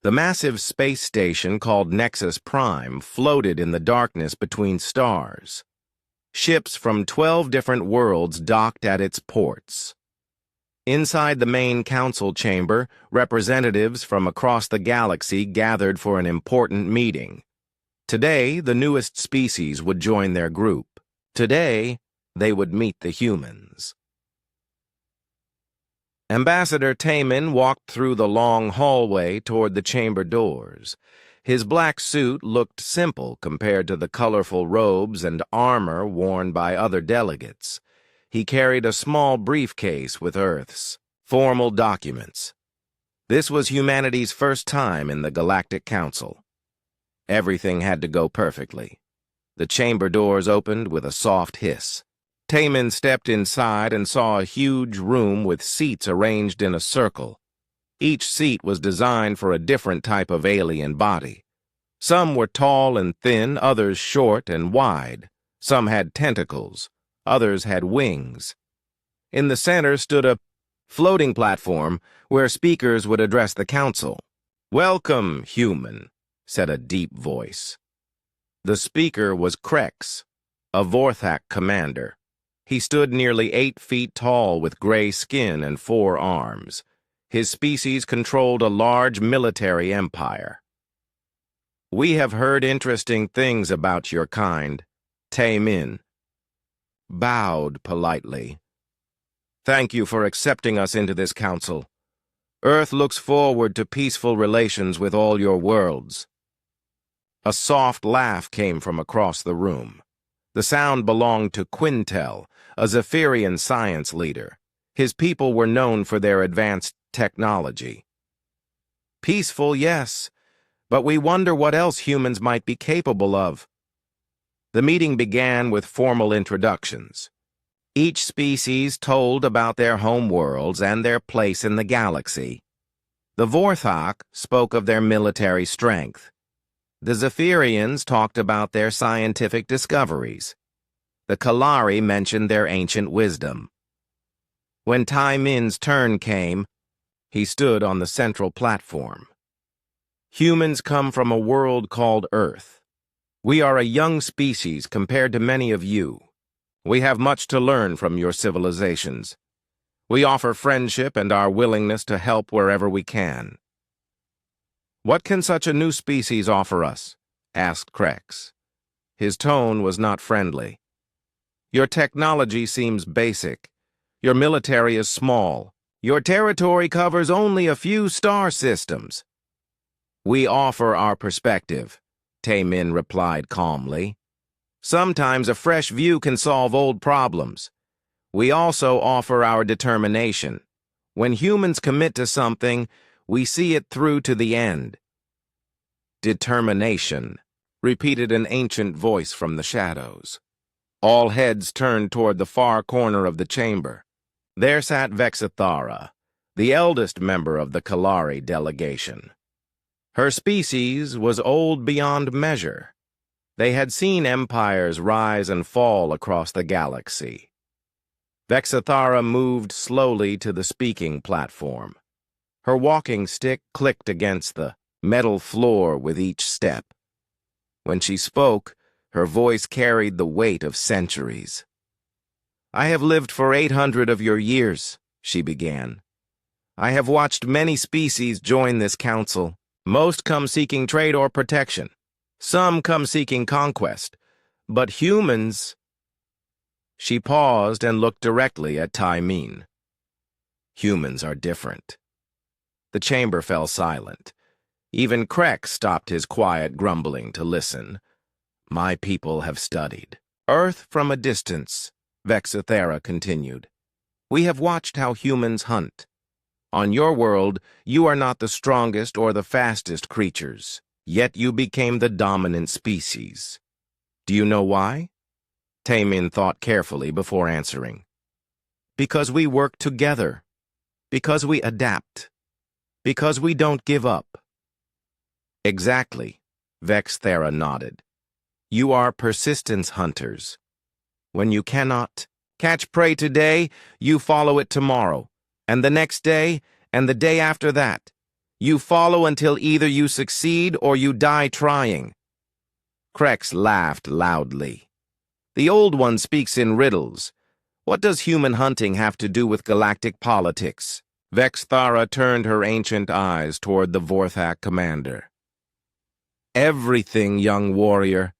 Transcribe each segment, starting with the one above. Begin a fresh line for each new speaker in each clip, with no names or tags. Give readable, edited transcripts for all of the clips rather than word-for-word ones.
The massive space station called Nexus Prime floated in the darkness between stars. Ships from 12 different worlds docked at its ports. Inside the main council chamber, representatives from across the galaxy gathered for an important meeting. Today, the newest species would join their group. Today, they would meet the humans. Ambassador Tamin walked through the long hallway toward the chamber doors. His black suit looked simple compared to the colorful robes and armor worn by other delegates. He carried a small briefcase with Earth's formal documents. This was humanity's first time in the Galactic Council. Everything had to go perfectly. The chamber doors opened with a soft hiss. Tamin stepped inside and saw a huge room with seats arranged in a circle. Each seat was designed for a different type of alien body. Some were tall and thin, others short and wide. Some had tentacles, others had wings. In the center stood a floating platform where speakers would address the council. "Welcome, human," said a deep voice. The speaker was Krex, a Vorthak commander. He stood nearly 8 feet tall with gray skin and 4 arms. His species controlled a large military empire. "We have heard interesting things about your kind," Tamin bowed politely. "Thank you for accepting us into this council. Earth looks forward to peaceful relations with all your worlds." A soft laugh came from across the room. The sound belonged to Quintel, a Zephyrian science leader. His people were known for their advanced technology. "Peaceful, yes, but we wonder what else humans might be capable of." The meeting began with formal introductions. Each species told about their home worlds and their place in the galaxy. The Vorthak spoke of their military strength. The Zephyrians talked about their scientific discoveries. The Kalari mentioned their ancient wisdom. When Tamin's turn came, he stood on the central platform. "Humans come from a world called Earth. We are a young species compared to many of you. We have much to learn from your civilizations. We offer friendship and our willingness to help wherever we can." "What can such a new species offer us?" asked Krex. His tone was not friendly. "Your technology seems basic. Your military is small. Your territory covers only a few star systems." "We offer our perspective," Tamin replied calmly. "Sometimes a fresh view can solve old problems. We also offer our determination. When humans commit to something, we see it through to the end." "Determination," repeated an ancient voice from the shadows. All heads turned toward the far corner of the chamber. There sat Vexithara, the eldest member of the Kalari delegation. Her species was old beyond measure. They had seen empires rise and fall across the galaxy. Vexithara moved slowly to the speaking platform. Her walking stick clicked against the metal floor with each step. When she spoke, her voice carried the weight of centuries. "I have lived for 800 of your years," she began. "I have watched many species join this council. Most come seeking trade or protection. Some come seeking conquest. But humans—" She paused and looked directly at Tamin. "Humans are different." The chamber fell silent. Even Krex stopped his quiet grumbling to listen. "My people have studied Earth from a distance," Vexithara continued. "We have watched how humans hunt. On your world, you are not the strongest or the fastest creatures, yet you became the dominant species. Do you know why?" Tamin thought carefully before answering. "Because we work together. Because we adapt. Because we don't give up." "Exactly," Vexithara nodded. "You are persistence hunters. When you cannot catch prey today, you follow it tomorrow, and the next day, and the day after that. You follow until either you succeed or you die trying. Krex laughed loudly. The Old One speaks in riddles. What does human hunting have to do with galactic politics? Vexthara turned her ancient eyes toward the Vorthak commander. Everything, young warrior.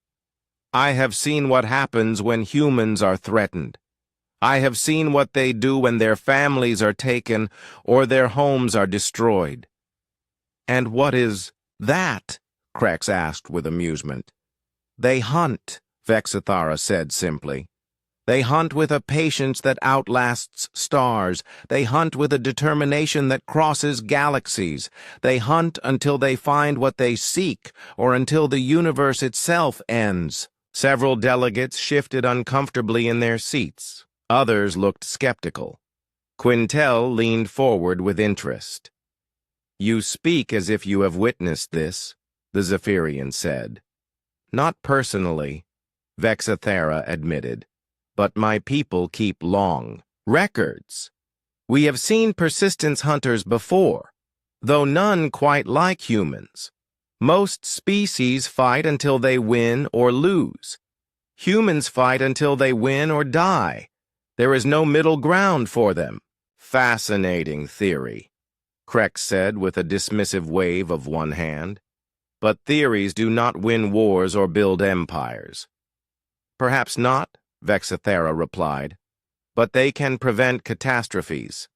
I have seen what happens when humans are threatened. I have seen what they do when their families are taken or their homes are destroyed. And what is that? Krex asked with amusement. They hunt, Vexithara said simply. They hunt with a patience that outlasts stars. They hunt with a determination that crosses galaxies. They hunt until they find what they seek, or until the universe itself ends. Several delegates shifted uncomfortably in their seats. Others looked skeptical. Quintel leaned forward with interest. You speak as if you have witnessed this, the Zephyrian said. Not personally, Vexithara admitted, but my people keep long records. We have seen persistence hunters before, though none quite like humans. Most species fight until they win or lose. Humans fight until they win or die. There is no middle ground for them. Fascinating theory, Krex said with a dismissive wave of one hand. But theories do not win wars or build empires. Perhaps not, Vexithara replied, but they can prevent catastrophes.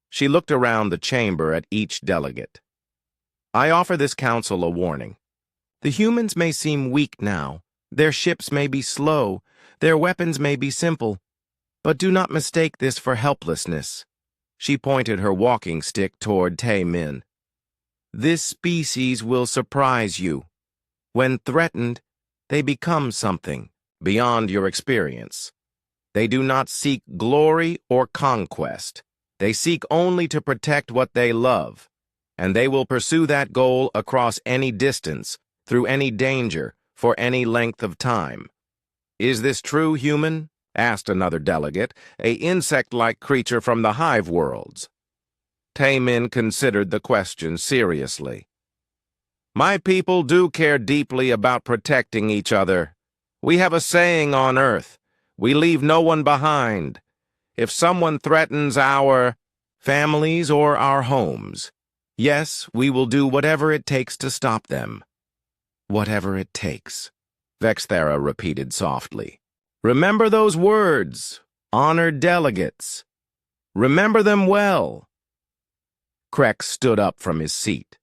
She looked around the chamber at each delegate. I offer this council a warning. The humans may seem weak now, their ships may be slow, their weapons may be simple, but do not mistake this for helplessness. She pointed her walking stick toward Tae-Min. This species will surprise you. When threatened, they become something beyond your experience. They do not seek glory or conquest. They seek only to protect what they love, and they will pursue that goal across any distance, through any danger, for any length of time. Is this true, human? Asked another delegate, a insect-like creature from the hive worlds. Tae-Min considered the question seriously. My people do care deeply about protecting each other. We have a saying on Earth, we leave no one behind. If someone threatens our families or our homes, yes, we will do whatever it takes to stop them. Whatever it takes, Vexthara repeated softly. Remember those words, honored delegates. Remember them well. Krex stood up from his seat.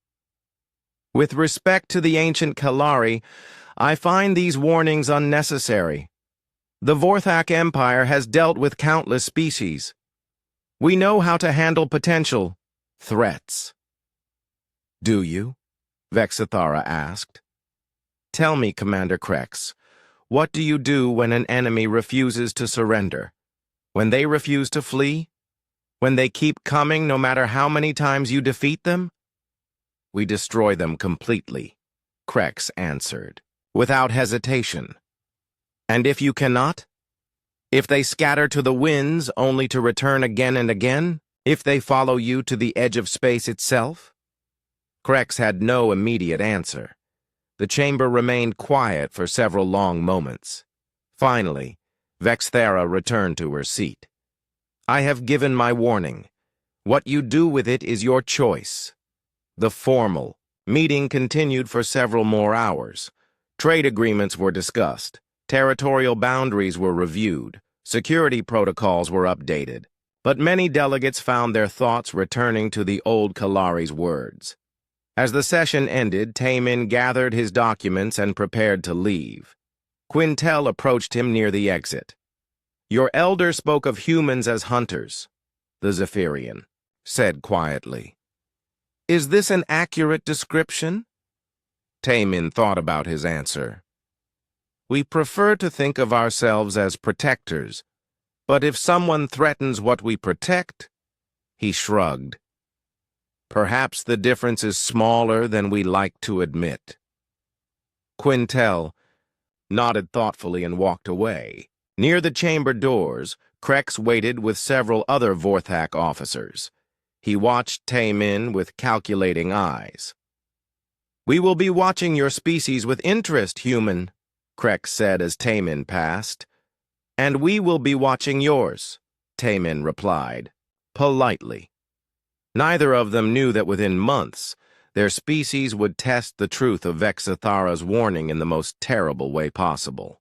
With respect to the ancient Kalari, I find these warnings unnecessary. The Vorthak Empire has dealt with countless species. We know how to handle potential threats. Do you? Vexithara asked. Tell me, Commander Krex, what do you do when an enemy refuses to surrender? When they refuse to flee? When they keep coming no matter how many times you defeat them? We destroy them completely, Krex answered, without hesitation. And if you cannot? If they scatter to the winds only to return again and again? If they follow you to the edge of space itself? Krex had no immediate answer. The chamber remained quiet for several long moments. Finally, Vexthara returned to her seat. I have given my warning. What you do with it is your choice. The formal meeting continued for several more hours. Trade agreements were discussed. Territorial boundaries were reviewed. Security protocols were updated. But many delegates found their thoughts returning to the old Kalari's words. As the session ended, Tae-Min gathered his documents and prepared to leave. Quintel approached him near the exit. Your elder spoke of humans as hunters, the Zephyrian said quietly. Is this an accurate description? Tae-Min thought about his answer. We prefer to think of ourselves as protectors, but if someone threatens what we protect, he shrugged. Perhaps the difference is smaller than we like to admit. Quintel nodded thoughtfully and walked away. Near the chamber doors, Krex waited with several other Vorthak officers. He watched Taemin with calculating eyes. "We will be watching your species with interest, human," Krex said as Taemin passed. "And we will be watching yours," Taemin replied, politely. Neither of them knew that within months, their species would test the truth of Vexathara's warning in the most terrible way possible.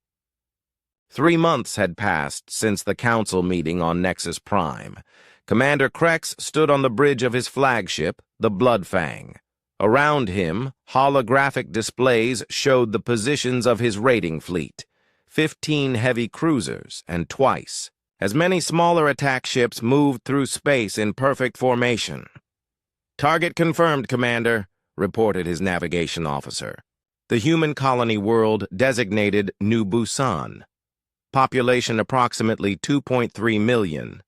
3 months had passed since the council meeting on Nexus Prime. Commander Krex stood on the bridge of his flagship, the Bloodfang. Around him, holographic displays showed the positions of his raiding fleet, 15 heavy cruisers and twice as many smaller attack ships moved through space in perfect formation. "Target confirmed, Commander," reported his navigation officer. The human colony world designated New Busan. Population approximately 2.3 million.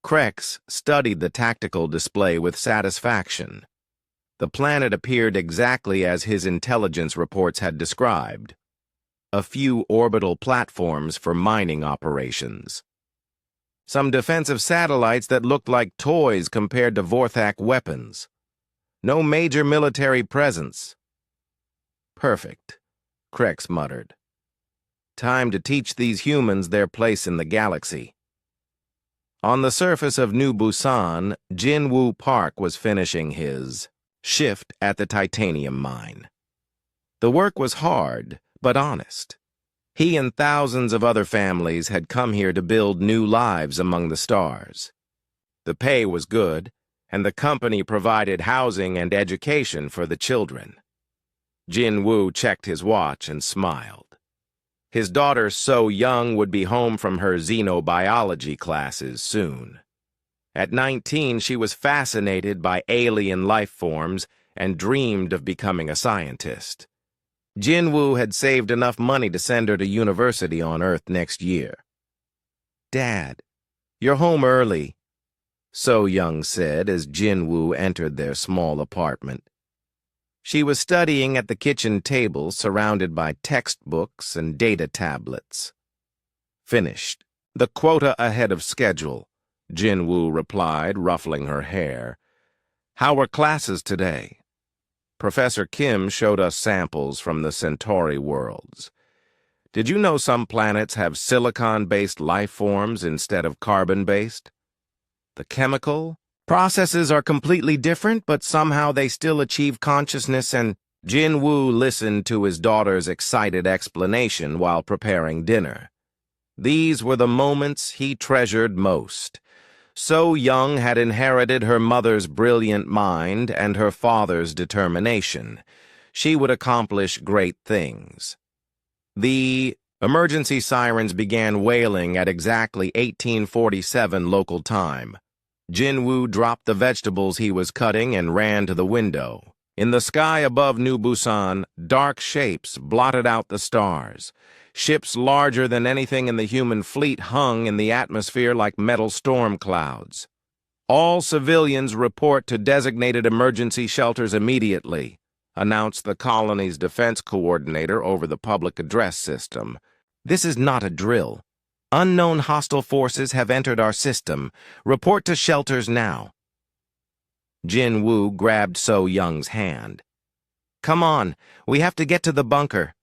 Krex studied the tactical display with satisfaction. The planet appeared exactly as his intelligence reports had described. A few orbital platforms for mining operations. Some defensive satellites that looked like toys compared to Vorthak weapons. No major military presence. "Perfect," Krex muttered. "Time to teach these humans their place in the galaxy." On the surface of New Busan, Jinwoo Park was finishing his shift at the titanium mine. The work was hard, but honest. He and thousands of other families had come here to build new lives among the stars. The pay was good, and the company provided housing and education for the children. Jinwoo checked his watch and smiled. His daughter So Young would be home from her xenobiology classes soon. At 19, she was fascinated by alien life forms and dreamed of becoming a scientist. Jinwoo had saved enough money to send her to university on Earth next year. "Dad, you're home early," So Young said as Jinwoo entered their small apartment. She was studying at the kitchen table, surrounded by textbooks and data tablets. "Finished. The quota ahead of schedule," Jinwoo replied, ruffling her hair. "How were classes today?" Professor Kim showed us samples from the Centauri worlds. "Did you know some planets have silicon-based life forms instead of carbon-based? The chemical processes are completely different, but somehow they still achieve consciousness and—" Jinwoo listened to his daughter's excited explanation while preparing dinner. These were the moments he treasured most. So Young had inherited her mother's brilliant mind and her father's determination. She would accomplish great things. The emergency sirens began wailing at exactly 1847 local time. Jinwoo dropped the vegetables he was cutting and ran to the window. In the sky above New Busan, dark shapes blotted out the stars. Ships larger than anything in the human fleet hung in the atmosphere like metal storm clouds. "All civilians report to designated emergency shelters immediately," announced the colony's defense coordinator over the public address system. "This is not a drill. Unknown hostile forces have entered our system. Report to shelters now." Jinwoo grabbed So Young's hand. "Come on, we have to get to the bunker."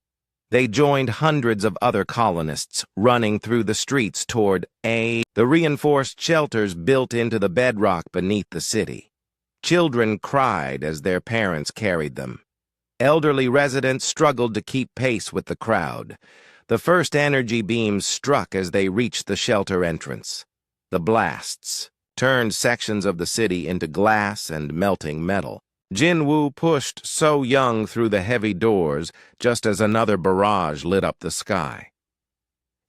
They joined hundreds of other colonists running through the streets toward the reinforced shelters built into the bedrock beneath the city. Children cried as their parents carried them. Elderly residents struggled to keep pace with the crowd. The first energy beams struck as they reached the shelter entrance. The blasts turned sections of the city into glass and melting metal. Jinwoo pushed So Young through the heavy doors just as another barrage lit up the sky.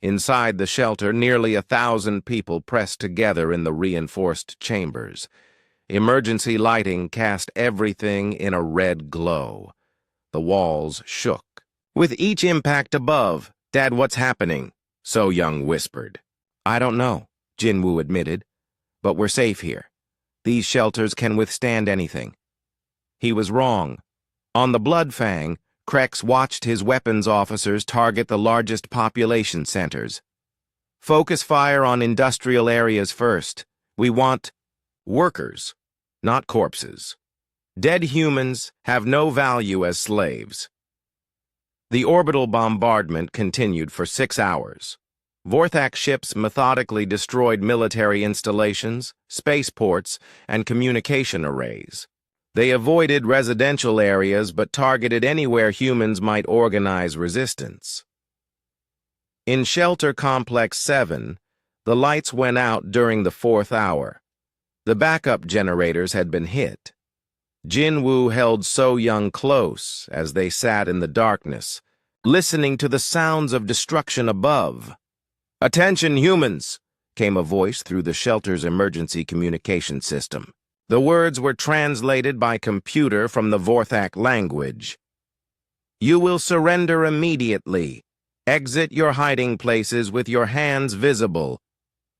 Inside the shelter, nearly 1,000 people pressed together in the reinforced chambers. Emergency lighting cast everything in a red glow. The walls shook. With each impact above, "Dad, what's happening?" So Young whispered. "I don't know," Jinwoo admitted, "but we're safe here. These shelters can withstand anything." He was wrong. On the Bloodfang, Krex watched his weapons officers target the largest population centers. "Focus fire on industrial areas first. We want workers," not corpses. Dead humans have no value as slaves. The orbital bombardment continued for 6 hours. Vorthak ships methodically destroyed military installations, spaceports, and communication arrays. They avoided residential areas but targeted anywhere humans might organize resistance. In Shelter Complex 7, the lights went out during the 4th hour. The backup generators had been hit. Jinwoo held So-young close as they sat in the darkness, listening to the sounds of destruction above. "Attention, humans!" came a voice through the shelter's emergency communication system. The words were translated by computer from the Vorthak language. "You will surrender immediately. Exit your hiding places with your hands visible.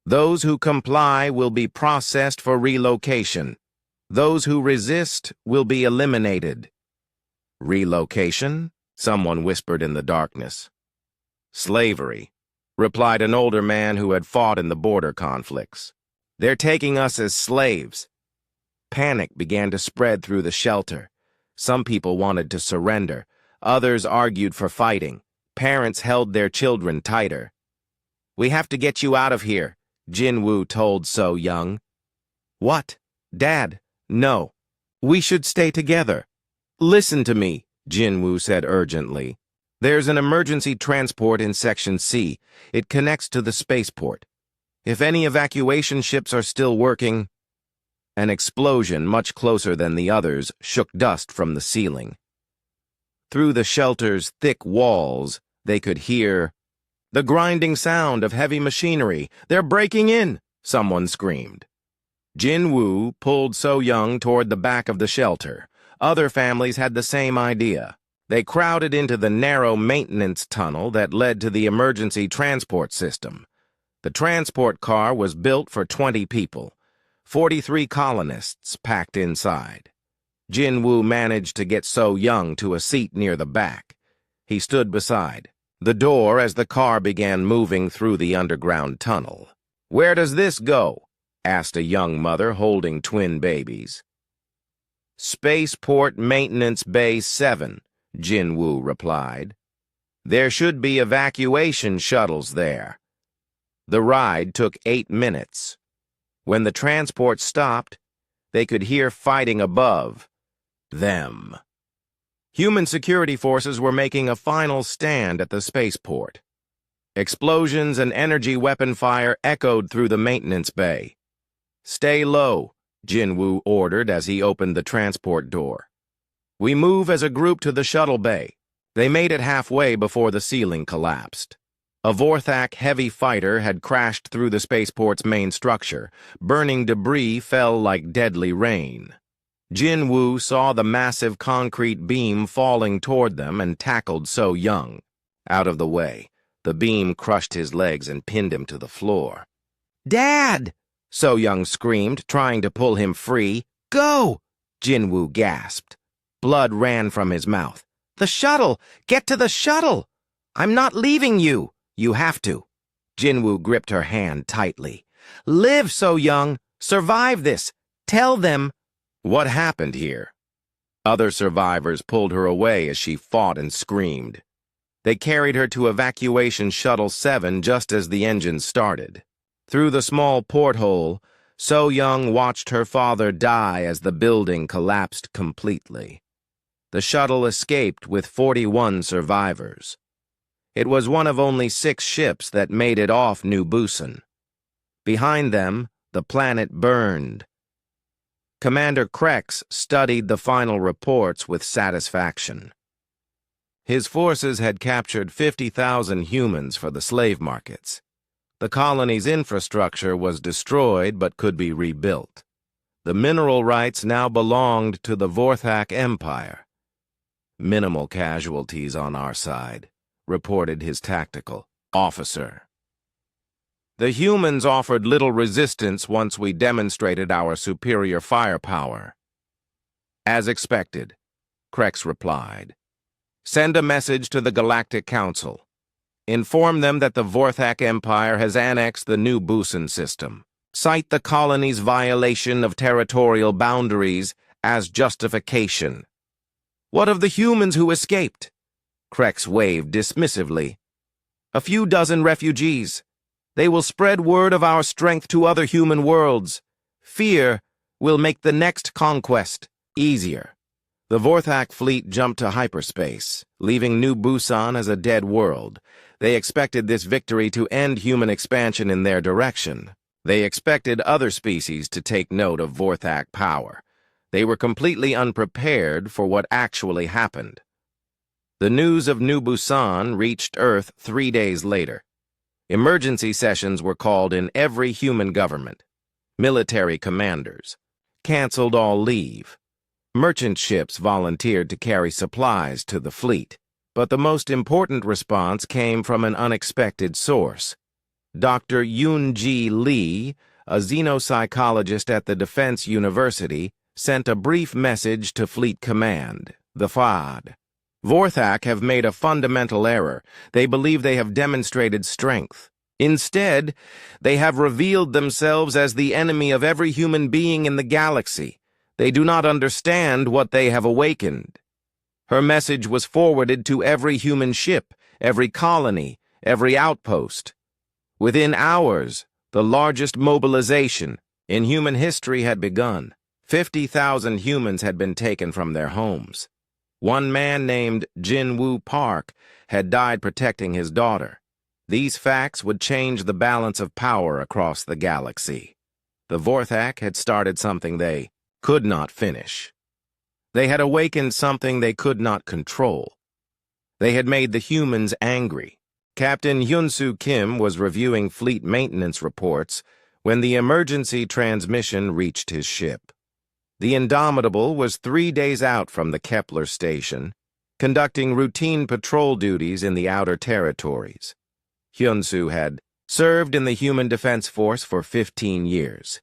Those who comply will be processed for relocation. Those who resist will be eliminated." "Relocation?" someone whispered in the darkness. "Slavery," replied an older man who had fought in the border conflicts. "They're taking us as slaves." Panic began to spread through the shelter. Some people wanted to surrender. Others argued for fighting. Parents held their children tighter. "We have to get you out of here," Jinwoo told So-young. "What? Dad? No. We should stay together." "Listen to me," Jinwoo said urgently. "There's an emergency transport in Section C. It connects to the spaceport. If any evacuation ships are still working—" An explosion much closer than the others shook dust from the ceiling. Through the shelter's thick walls, they could hear the grinding sound of heavy machinery. "They're breaking in!" someone screamed. Jinwoo pulled So-young toward the back of the shelter. Other families had the same idea. They crowded into the narrow maintenance tunnel that led to the emergency transport system. The transport car was built for 20 people. 43 colonists packed inside. Jinwoo managed to get So-young to a seat near the back. He stood beside the door as the car began moving through the underground tunnel. "Where does this go?" asked a young mother holding twin babies. "Spaceport Maintenance Bay 7, Jinwoo replied. "There should be evacuation shuttles there." The ride took 8 minutes. When the transport stopped, they could hear fighting above them. Human security forces were making a final stand at the spaceport. Explosions and energy weapon fire echoed through the maintenance bay. "Stay low," Jinwoo ordered as he opened the transport door. "We move as a group to the shuttle bay." They made it halfway before the ceiling collapsed. A Vorthak heavy fighter had crashed through the spaceport's main structure. Burning debris fell like deadly rain. Jinwoo saw the massive concrete beam falling toward them and tackled So-young. Out of the way, the beam crushed his legs and pinned him to the floor. "Dad!" So-young screamed, trying to pull him free. "Go!" Jinwoo gasped. Blood ran from his mouth. "The shuttle! Get to the shuttle! I'm not leaving you! You have to." Jinwoo gripped her hand tightly. "Live, So-young! Survive this! Tell them—" What happened here? Other survivors pulled her away as she fought and screamed. They carried her to Evacuation Shuttle 7 just as the engine started. Through the small porthole, So-young watched her father die as the building collapsed completely. The shuttle escaped with 41 survivors. It was one of only 6 ships that made it off New Busan. Behind them, the planet burned. Commander Krex studied the final reports with satisfaction. His forces had captured 50,000 humans for the slave markets. The colony's infrastructure was destroyed but could be rebuilt. The mineral rights now belonged to the Vorthak Empire. "Minimal casualties on our side," reported his tactical officer. "The humans offered little resistance once we demonstrated our superior firepower." "As expected," Krex replied. "Send a message to the Galactic Council. Inform them that the Vorthak Empire has annexed the New Busan system. cite the colony's violation of territorial boundaries as justification. What of the humans who escaped? Krex waved dismissively. A few dozen refugees. They will spread word of our strength to other human worlds. Fear will make the next conquest easier. The Vorthak fleet jumped to hyperspace, leaving New Busan as a dead world. They expected this victory to end human expansion in their direction. They expected other species to take note of Vorthak power. They were completely unprepared for what actually happened. The news of New Busan reached Earth 3 days later. Emergency sessions were called in every human government. Military commanders canceled all leave. Merchant ships volunteered to carry supplies to the fleet. But the most important response came from an unexpected source. Dr. Yoon-ji Lee, a xenopsychologist at the Defense University, sent a brief message to Fleet Command, the FAD. Vorthak have made a fundamental error. They believe they have demonstrated strength. Instead, they have revealed themselves as the enemy of every human being in the galaxy. They do not understand what they have awakened. Her message was forwarded to every human ship, every colony, every outpost. Within hours, the largest mobilization in human history had begun. 50,000 humans had been taken from their homes. One man named Jin-Woo Park had died protecting his daughter. These facts would change the balance of power across the galaxy. The Vorthak had started something they could not finish. They had awakened something they could not control. They had made the humans angry. Captain Hyun-Soo Kim was reviewing fleet maintenance reports when the emergency transmission reached his ship. The Indomitable was 3 days out from the Kepler station, conducting routine patrol duties in the outer territories. Hyun-Soo had served in the Human Defense Force for 15 years.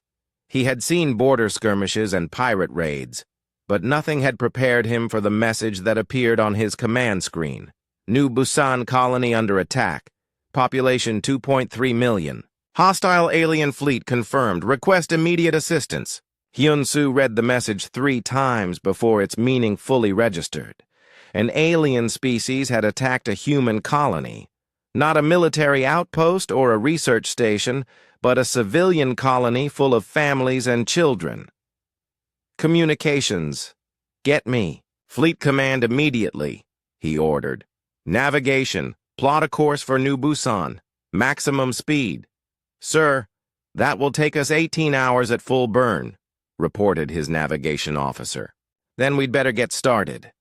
He had seen border skirmishes and pirate raids, but nothing had prepared him for the message that appeared on his command screen. New Busan colony under attack. Population 2.3 million. Hostile alien fleet confirmed. Request immediate assistance. Hyun-Soo read the message 3 times before its meaning fully registered. An alien species had attacked a human colony. Not a military outpost or a research station, but a civilian colony full of families and children. Communications. Get me. Fleet command immediately, he ordered. Navigation. Plot a course for New Busan. Maximum speed. Sir, that will take us 18 hours at full burn, reported his navigation officer. Then we'd better get started.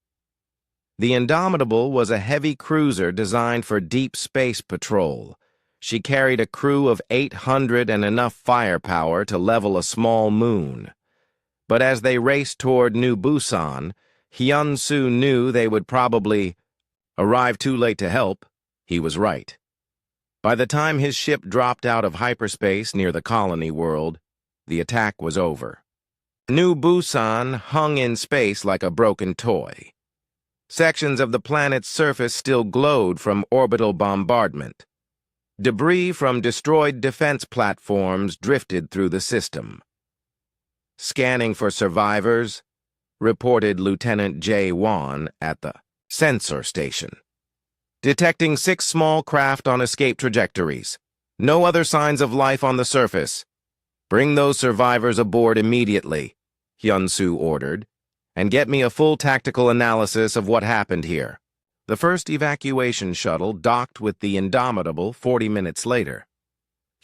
The Indomitable was a heavy cruiser designed for deep space patrol. She carried a crew of 800 and enough firepower to level a small moon. But as they raced toward New Busan, Hyun-Soo knew they would probably arrive too late to help. He was right. By the time his ship dropped out of hyperspace near the colony world, the attack was over. New Busan hung in space like a broken toy. Sections of the planet's surface still glowed from orbital bombardment. Debris from destroyed defense platforms drifted through the system. Scanning for survivors, reported Lieutenant J. Wan at the sensor station. Detecting 6 small craft on escape trajectories. No other signs of life on the surface. Bring those survivors aboard immediately, Hyun-Soo ordered, and get me a full tactical analysis of what happened here. The first evacuation shuttle docked with the Indomitable 40 minutes later.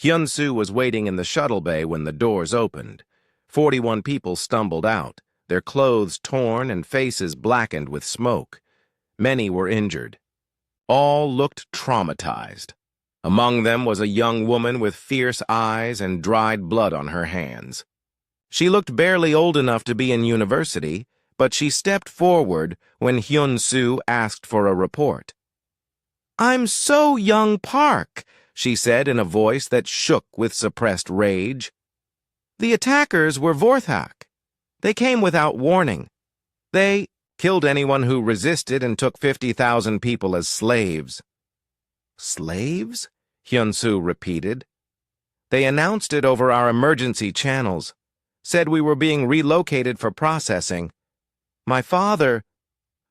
Hyun-Soo was waiting in the shuttle bay when the doors opened. 41 people stumbled out, their clothes torn and faces blackened with smoke. Many were injured. All looked traumatized. Among them was a young woman with fierce eyes and dried blood on her hands. She looked barely old enough to be in university, but she stepped forward when Hyun-Soo asked for a report. "I'm so young, Park," she said in a voice that shook with suppressed rage. "The attackers were Vorthak. They came without warning. They killed anyone who resisted and took 50,000 people as slaves." "Slaves?" Hyun-Soo repeated. They announced it over our emergency channels, said we were being relocated for processing. My father—"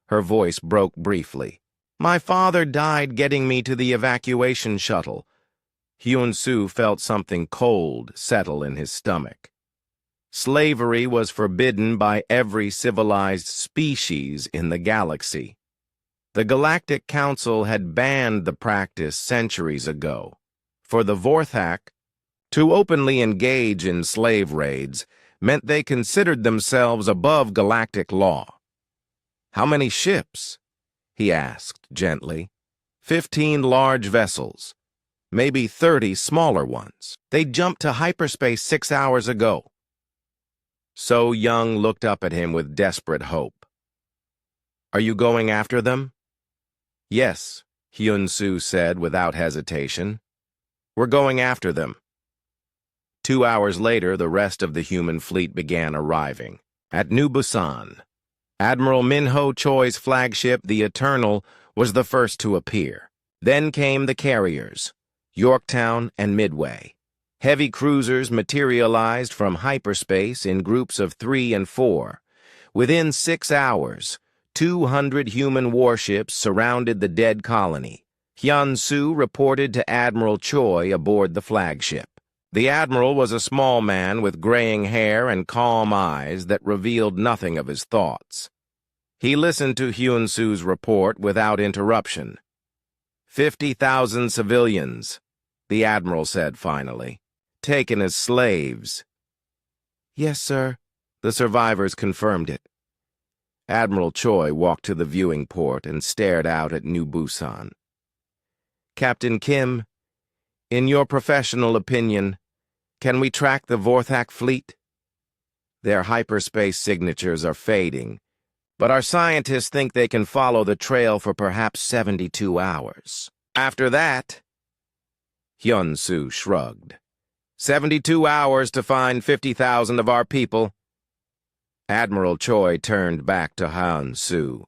Her voice broke briefly. "My father died getting me to the evacuation shuttle." Hyun-soo felt something cold settle in his stomach. Slavery was forbidden by every civilized species in the galaxy. The Galactic Council had banned the practice centuries ago. For the Vorthak, to openly engage in slave raids meant they considered themselves above galactic law. "How many ships?" he asked gently. 15 large vessels, maybe 30 smaller ones. They jumped to hyperspace 6 hours ago. So Young looked up at him with desperate hope. "Are you going after them?" "Yes," Hyun-soo said without hesitation. "We're going after them." 2 hours later, the rest of the human fleet began arriving. At New Busan, Admiral Minho Choi's flagship, the Eternal, was the first to appear. Then came the carriers, Yorktown and Midway. Heavy cruisers materialized from hyperspace in groups of 3 and 4. Within 6 hours, 200 human warships surrounded the dead colony. Hyun-soo reported to Admiral Choi aboard the flagship. The admiral was a small man with graying hair and calm eyes that revealed nothing of his thoughts. He listened to Hyun-soo's report without interruption. 50,000 civilians, the admiral said finally, taken as slaves. "Yes, sir," the survivors confirmed it. Admiral Choi walked to the viewing port and stared out at New Busan. "Captain Kim, in your professional opinion, can we track the Vorthak fleet? Their hyperspace signatures are fading, but our scientists think they can follow the trail for perhaps 72 hours. After that—" Hyun-soo shrugged. 72 hours to find 50,000 of our people." Admiral Choi turned back to Hyun-soo.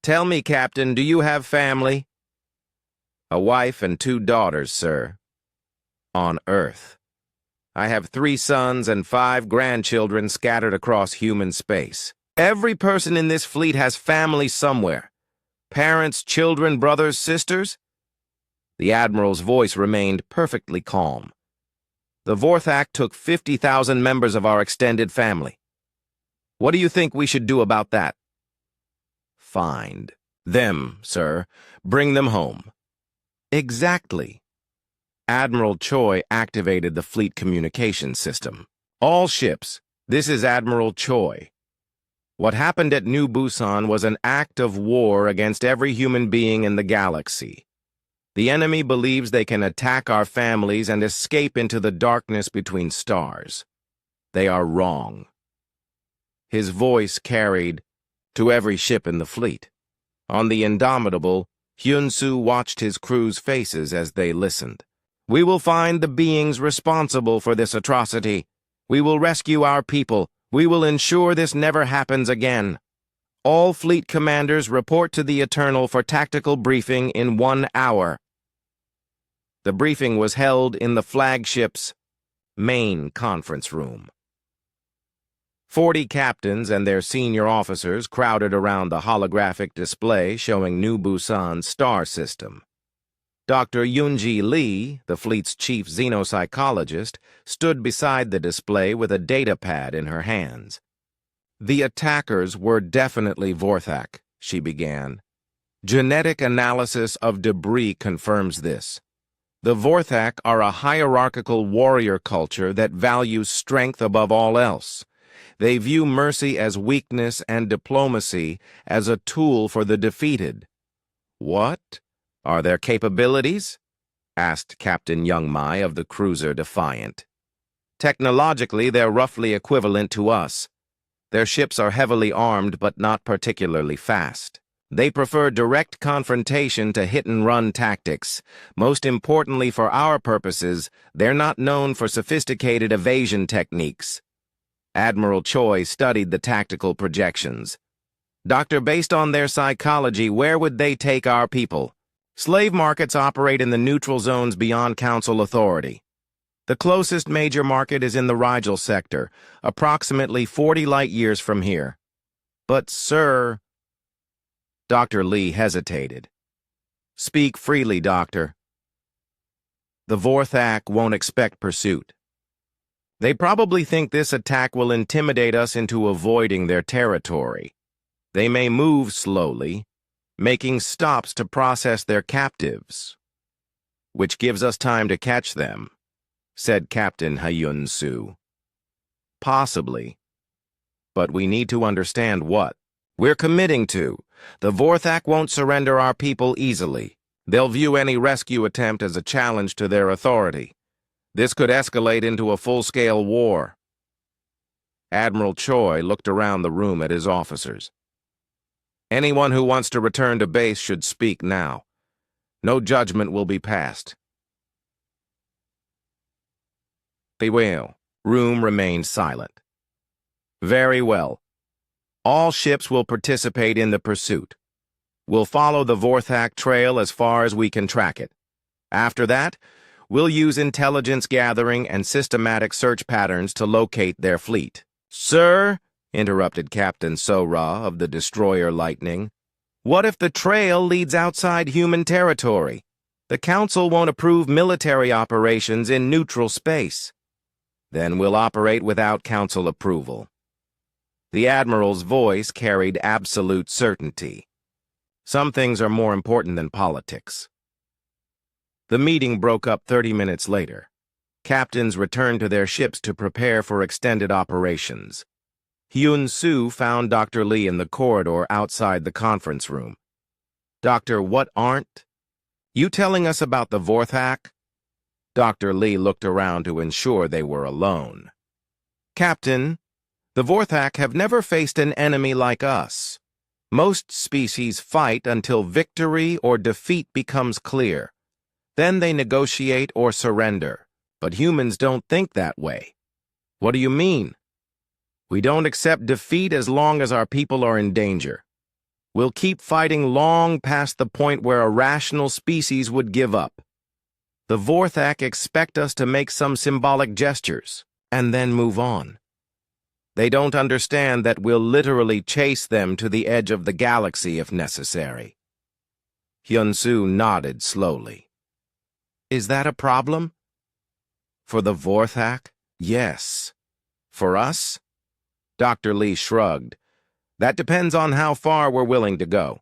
"Tell me, Captain, do you have family?" "A wife and 2 daughters, sir. On Earth. I have 3 sons and 5 grandchildren scattered across human space. Every person in this fleet has family somewhere. Parents, children, brothers, sisters." The Admiral's voice remained perfectly calm. "The Vorthak took 50,000 members of our extended family. What do you think we should do about that?" "Find them, sir. Bring them home." "Exactly." Admiral Choi activated the fleet communication system. "All ships, this is Admiral Choi. What happened at New Busan was an act of war against every human being in the galaxy. The enemy believes they can attack our families and escape into the darkness between stars. They are wrong." His voice carried to every ship in the fleet. On the Indomitable, Hyun-soo watched his crew's faces as they listened. "We will find the beings responsible for this atrocity. We will rescue our people. We will ensure this never happens again. All fleet commanders report to the Eternal for tactical briefing in 1 hour." The briefing was held in the flagship's main conference room. 40 captains and their senior officers crowded around the holographic display showing New Busan's star system. Dr. Yoonji Lee, the fleet's chief xenopsychologist, stood beside the display with a data pad in her hands. "The attackers were definitely Vorthak," she began. "Genetic analysis of debris confirms this. The Vorthak are a hierarchical warrior culture that values strength above all else. They view mercy as weakness and diplomacy as a tool for the defeated." "What? Are there capabilities?" asked Captain Youngmai of the cruiser Defiant. "Technologically, they're roughly equivalent to us. Their ships are heavily armed but not particularly fast. They prefer direct confrontation to hit-and-run tactics. Most importantly for our purposes, they're not known for sophisticated evasion techniques." Admiral Choi studied the tactical projections. "Doctor, based on their psychology, where would they take our people?" "Slave markets operate in the neutral zones beyond council authority. The closest major market is in the Rigel sector, approximately 40 light-years from here. But, sir... Dr. Lee hesitated. Speak freely, Doctor. The Vorthak won't expect pursuit. They probably think this attack will intimidate us into avoiding their territory. They may move slowly, making stops to process their captives, which gives us time to catch them, said Captain Hyun-soo. Possibly. But we need to understand what we're committing to. The Vorthak won't surrender our people easily. They'll view any rescue attempt as a challenge to their authority. This could escalate into a full-scale war. Admiral Choi looked around the room at his officers. Anyone who wants to return to base should speak now. No judgment will be passed. The room remained silent. Very well. All ships will participate in the pursuit. We'll follow the Vorthak trail as far as we can track it. After that, we'll use intelligence gathering and systematic search patterns to locate their fleet. Sir, interrupted Captain Sora of the Destroyer Lightning, what if the trail leads outside human territory? The Council won't approve military operations in neutral space. Then we'll operate without Council approval. The Admiral's voice carried absolute certainty. Some things are more important than politics. The meeting broke up 30 minutes later. Captains returned to their ships to prepare for extended operations. Hyun-soo found Dr. Lee in the corridor outside the conference room. Doctor, what aren't you telling us about the Vorthak? Dr. Lee looked around to ensure they were alone. Captain, the Vorthak have never faced an enemy like us. Most species fight until victory or defeat becomes clear. Then they negotiate or surrender. But humans don't think that way. What do you mean? We don't accept defeat as long as our people are in danger. We'll keep fighting long past the point where a rational species would give up. The Vorthak expect us to make some symbolic gestures and then move on. They don't understand that we'll literally chase them to the edge of the galaxy if necessary. Hyun-soo nodded slowly. Is that a problem? For the Vorthak, yes. For us? Dr. Lee shrugged. That depends on how far we're willing to go.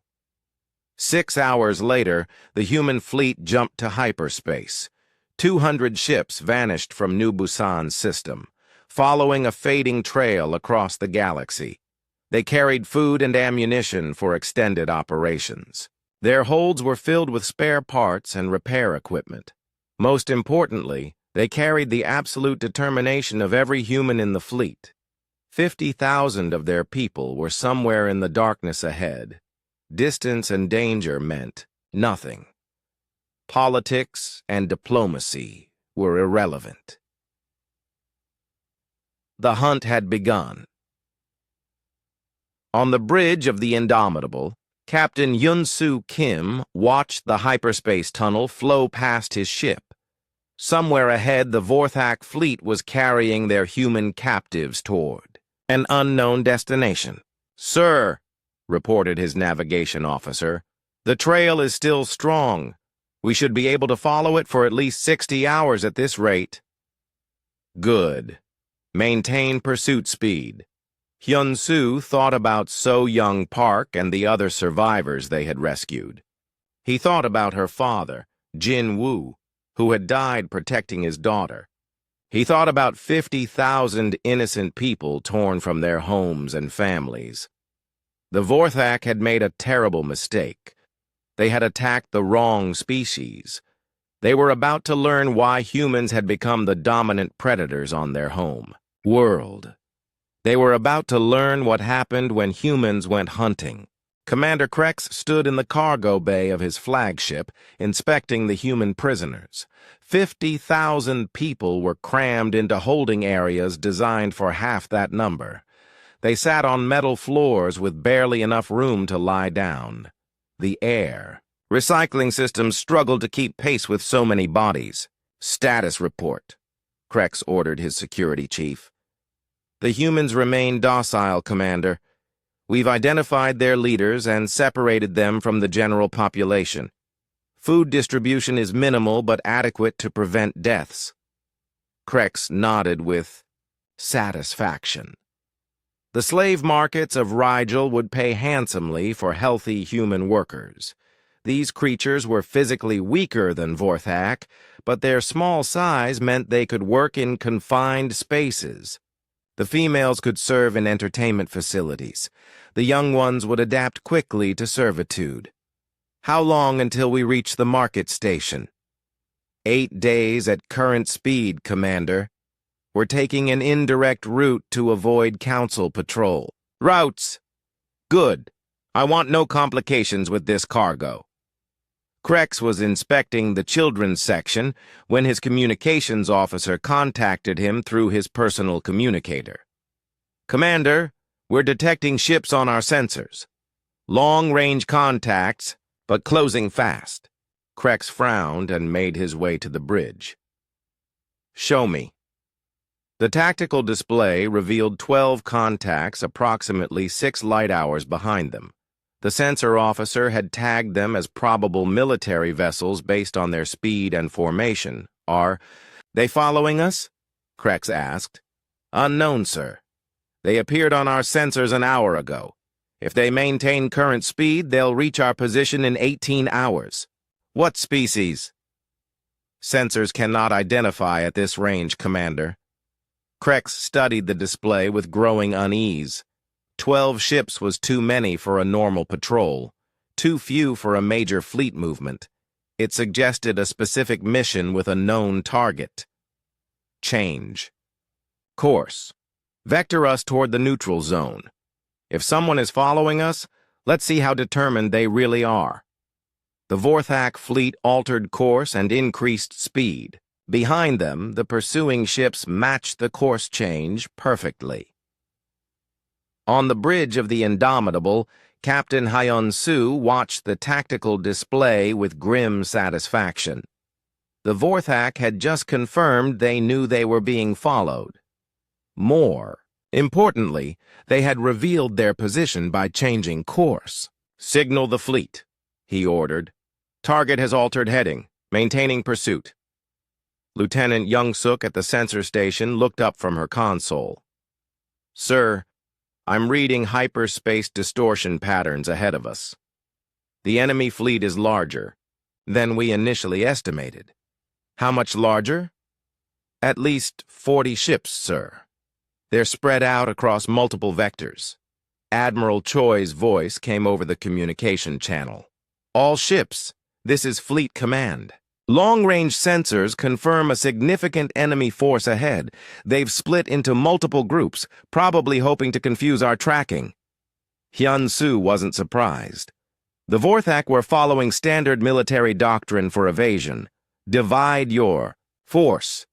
6 hours later, the human fleet jumped to hyperspace. 200 ships vanished from New Busan's system, following a fading trail across the galaxy. They carried food and ammunition for extended operations. Their holds were filled with spare parts and repair equipment. Most importantly, they carried the absolute determination of every human in the fleet. 50,000 of their people were somewhere in the darkness ahead. Distance and danger meant nothing. Politics and diplomacy were irrelevant. The hunt had begun. On the bridge of the Indomitable, Captain Yun-Soo Kim watched the hyperspace tunnel flow past his ship. Somewhere ahead, the Vorthak fleet was carrying their human captives toward an unknown destination. Sir, reported his navigation officer, the trail is still strong. We should be able to follow it for at least 60 hours at this rate. Good. Maintain pursuit speed. Hyun-soo thought about So-Young Park and the other survivors they had rescued. He thought about her father, Jin-woo, who had died protecting his daughter. He thought about 50,000 innocent people torn from their homes and families. The Vorthak had made a terrible mistake. They had attacked the wrong species. They were about to learn why humans had become the dominant predators on their home world. They were about to learn what happened when humans went hunting. Commander Krex stood in the cargo bay of his flagship, inspecting the human prisoners. 50,000 people were crammed into holding areas designed for half that number. They sat on metal floors with barely enough room to lie down. The air. Recycling systems struggled to keep pace with so many bodies. Status report. Krex ordered his security chief. The humans remain docile, Commander. We've identified their leaders and separated them from the general population. Food distribution is minimal but adequate to prevent deaths. Krex nodded with satisfaction. The slave markets of Rigel would pay handsomely for healthy human workers. These creatures were physically weaker than Vorthak, but their small size meant they could work in confined spaces. The females could serve in entertainment facilities. The young ones would adapt quickly to servitude. How long until we reach the market station? 8 days at current speed, Commander. We're taking an indirect route to avoid Council patrol. Routes! Good. I want no complications with this cargo. Krex was inspecting the children's section when his communications officer contacted him through his personal communicator. Commander, we're detecting ships on our sensors. Long-range contacts, but closing fast. Krex frowned and made his way to the bridge. Show me. The tactical display revealed 12 contacts approximately 6 light hours behind them. The sensor officer had tagged them as probable military vessels based on their speed and formation. Are they following us? Krex asked. Unknown, sir. They appeared on our sensors an hour ago. If they maintain current speed, they'll reach our position in 18 hours. What species? Sensors cannot identify at this range, Commander. Krex studied the display with growing unease. 12 ships was too many for a normal patrol, too few for a major fleet movement. It suggested a specific mission with a known target. Change. Course. Vector us toward the neutral zone. If someone is following us, let's see how determined they really are. The Vorthak fleet altered course and increased speed. Behind them, the pursuing ships matched the course change perfectly. On the bridge of the Indomitable, Captain Hyun-Soo watched the tactical display with grim satisfaction. The Vorthak had just confirmed they knew they were being followed. More importantly, they had revealed their position by changing course. Signal the fleet, he ordered. Target has altered heading, maintaining pursuit. Lieutenant Young-suk at the sensor station looked up from her console. Sir, I'm reading hyperspace distortion patterns ahead of us. The enemy fleet is larger than we initially estimated. How much larger? At least 40 ships, sir. They're spread out across multiple vectors. Admiral Choi's voice came over the communication channel. All ships, this is Fleet Command. Long-range sensors confirm a significant enemy force ahead. They've split into multiple groups, probably hoping to confuse our tracking. Hyun-Soo wasn't surprised. The Vorthak were following standard military doctrine for evasion. Divide your force.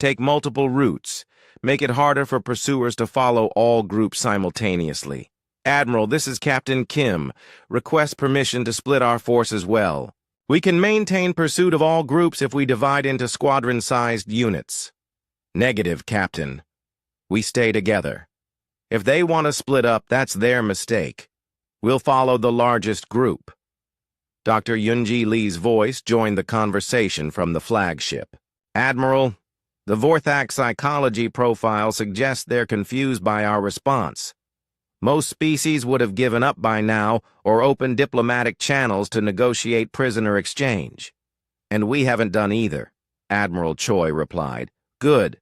Take multiple routes. Make it harder for pursuers to follow all groups simultaneously. Admiral, this is Captain Kim. Request permission to split our force as well. We can maintain pursuit of all groups if we divide into squadron-sized units. Negative, Captain. We stay together. If they want to split up, that's their mistake. We'll follow the largest group. Dr. Yunji Lee's voice joined the conversation from the flagship. Admiral, the Vorthak psychology profile suggests they're confused by our response. Most species would have given up by now or opened diplomatic channels to negotiate prisoner exchange. And we haven't done either, Admiral Choi replied. Good.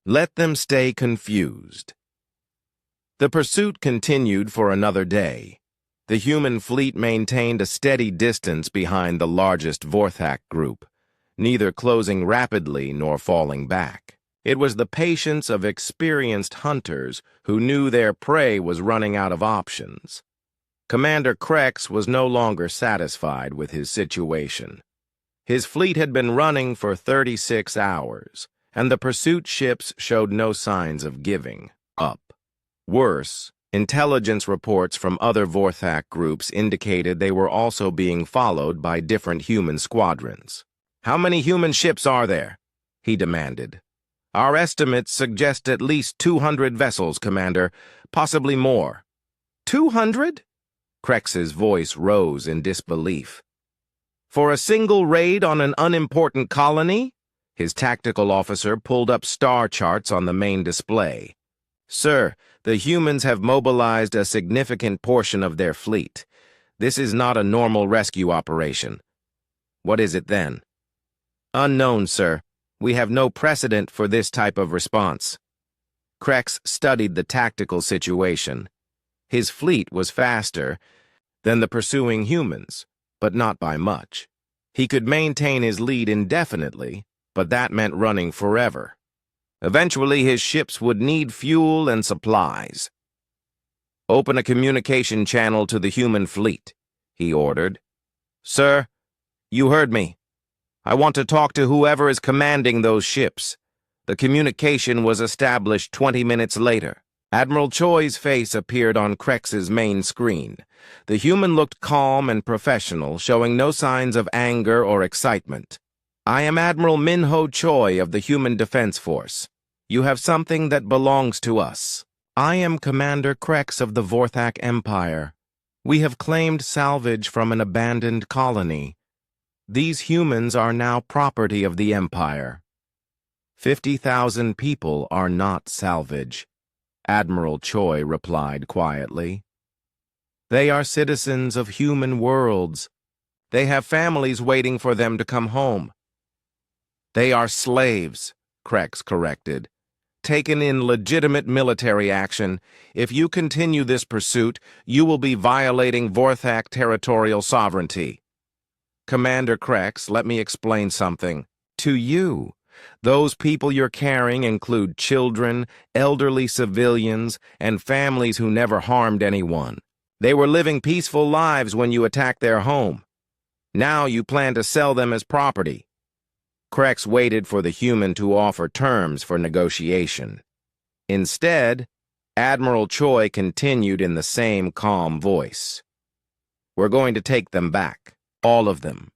Let them stay confused. The pursuit continued for another day. The human fleet maintained a steady distance behind the largest Vorthak group, neither closing rapidly nor falling back. It was the patience of experienced hunters who knew their prey was running out of options. Commander Krex was no longer satisfied with his situation. His fleet had been running for 36 hours, and the pursuit ships showed no signs of giving up. Worse, intelligence reports from other Vorthak groups indicated they were also being followed by different human squadrons. How many human ships are there? He demanded. Our estimates suggest at least 200 vessels, Commander, possibly more. 200? Krex's voice rose in disbelief. For a single raid on an unimportant colony? His tactical officer pulled up star charts on the main display. Sir, the humans have mobilized a significant portion of their fleet. This is not a normal rescue operation. What is it then? Unknown, sir. We have no precedent for this type of response. Krex studied the tactical situation. His fleet was faster than the pursuing humans, but not by much. He could maintain his lead indefinitely, but that meant running forever. Eventually, his ships would need fuel and supplies. Open a communication channel to the human fleet, he ordered. Sir, you heard me. I want to talk to whoever is commanding those ships. The communication was established 20 minutes later. Admiral Choi's face appeared on Krex's main screen. The human looked calm and professional, showing no signs of anger or excitement. I am Admiral Minho Choi of the Human Defense Force. You have something that belongs to us. I am Commander Krex of the Vorthak Empire. We have claimed salvage from an abandoned colony. These humans are now property of the Empire. 50,000 people are not salvage, Admiral Choi replied quietly. They are citizens of human worlds. They have families waiting for them to come home. They are slaves, Krex corrected. Taken in legitimate military action, if you continue this pursuit, you will be violating Vorthak territorial sovereignty. Commander Krex, let me explain something. To you, those people you're carrying include children, elderly civilians, and families who never harmed anyone. They were living peaceful lives when you attacked their home. Now you plan to sell them as property. Krex waited for the human to offer terms for negotiation. Instead, Admiral Choi continued in the same calm voice. We're going to take them back, all of them.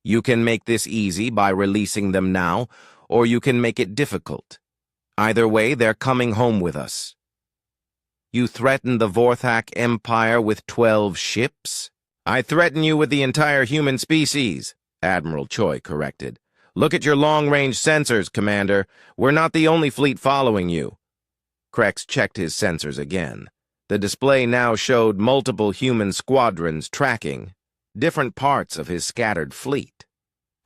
You can make this easy by releasing them now, or you can make it difficult. Either way, they're coming home with us. You threaten the Vorthak Empire with 12 ships? I threaten you with the entire human species, Admiral Choi corrected. Look at your long-range sensors, Commander. We're not the only fleet following you. Krex checked his sensors again. The display now showed multiple human squadrons tracking different parts of his scattered fleet.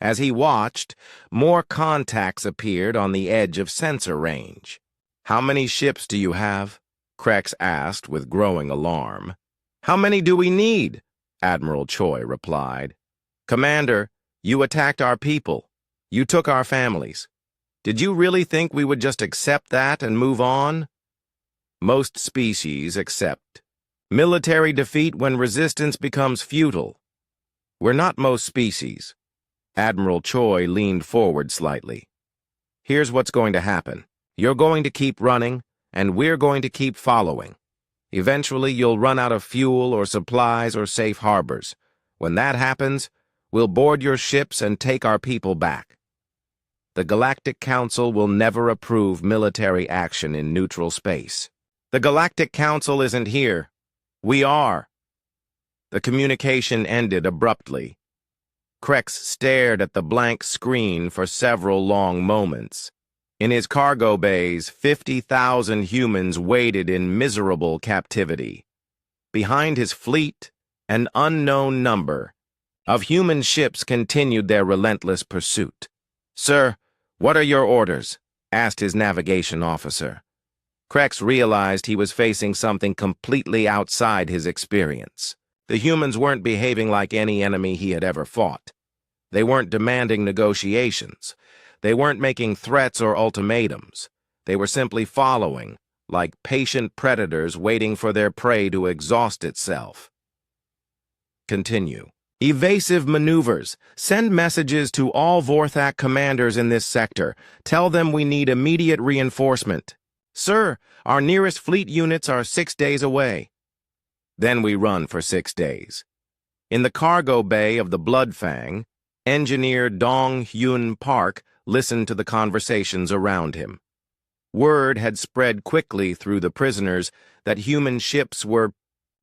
As he watched, more contacts appeared on the edge of sensor range. How many ships do you have? Krex asked with growing alarm. How many do we need? Admiral Choi replied. Commander, you attacked our people. You took our families. Did you really think we would just accept that and move on? Most species accept. Military defeat when resistance becomes futile. We're not most species. Admiral Choi leaned forward slightly. Here's what's going to happen. You're going to keep running, and we're going to keep following. Eventually, you'll run out of fuel or supplies or safe harbors. When that happens, we'll board your ships and take our people back. The Galactic Council will never approve military action in neutral space. The Galactic Council isn't here. We are. The communication ended abruptly. Krex stared at the blank screen for several long moments. In his cargo bays, 50,000 humans waited in miserable captivity. Behind his fleet, an unknown number of human ships continued their relentless pursuit. Sir, what are your orders? Asked his navigation officer. Krex realized he was facing something completely outside his experience. The humans weren't behaving like any enemy he had ever fought. They weren't demanding negotiations. They weren't making threats or ultimatums. They were simply following, like patient predators waiting for their prey to exhaust itself. Continue. Evasive maneuvers. Send messages to all Vorthak commanders in this sector. Tell them we need immediate reinforcement. Sir, our nearest fleet units are 6 days away. Then we run for 6 days. In the cargo bay of the Bloodfang, Engineer Dong Hyun Park listened to the conversations around him. Word had spread quickly through the prisoners that human ships were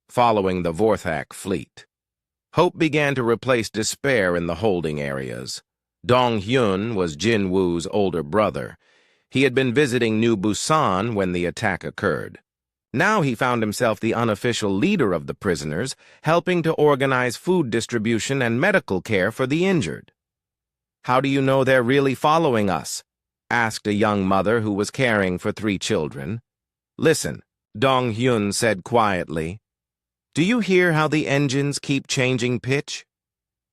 following the Vorthak fleet. Hope began to replace despair in the holding areas. Dong Hyun was Jin Woo's older brother. He had been visiting New Busan when the attack occurred. Now he found himself the unofficial leader of the prisoners, helping to organize food distribution and medical care for the injured. "How do you know they're really following us?" asked a young mother who was caring for 3 children. "Listen," Dong Hyun said quietly. "Do you hear how the engines keep changing pitch?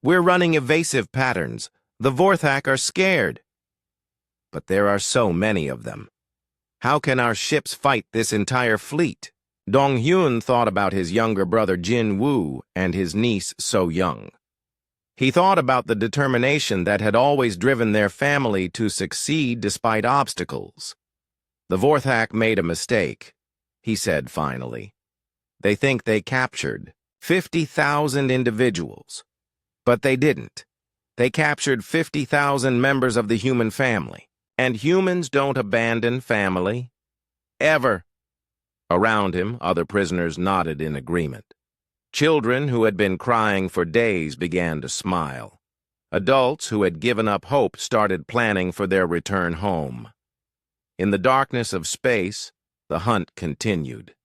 We're running evasive patterns. The Vorthak are scared. But there are so many of them. How can our ships fight this entire fleet?" Dong Hyun thought about his younger brother Jin Woo and his niece So Young. He thought about the determination that had always driven their family to succeed despite obstacles. "The Vorthak made a mistake," he said finally. "They think they captured 50,000 individuals. But they didn't. They captured 50,000 members of the human family. And humans don't abandon family. Ever." Around him, other prisoners nodded in agreement. Children who had been crying for days began to smile. Adults who had given up hope started planning for their return home. In the darkness of space, the hunt continued.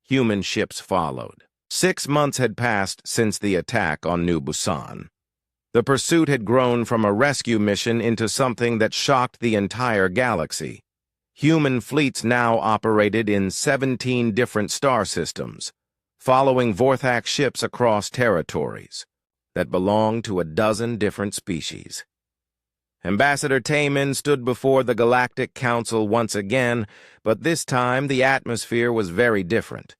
Human ships followed. 6 months had passed since the attack on New Busan. The pursuit had grown from a rescue mission into something that shocked the entire galaxy. Human fleets now operated in 17 different star systems, following Vorthak ships across territories that belonged to a dozen different species. Ambassador Taemin stood before the Galactic Council once again, but this time the atmosphere was very different.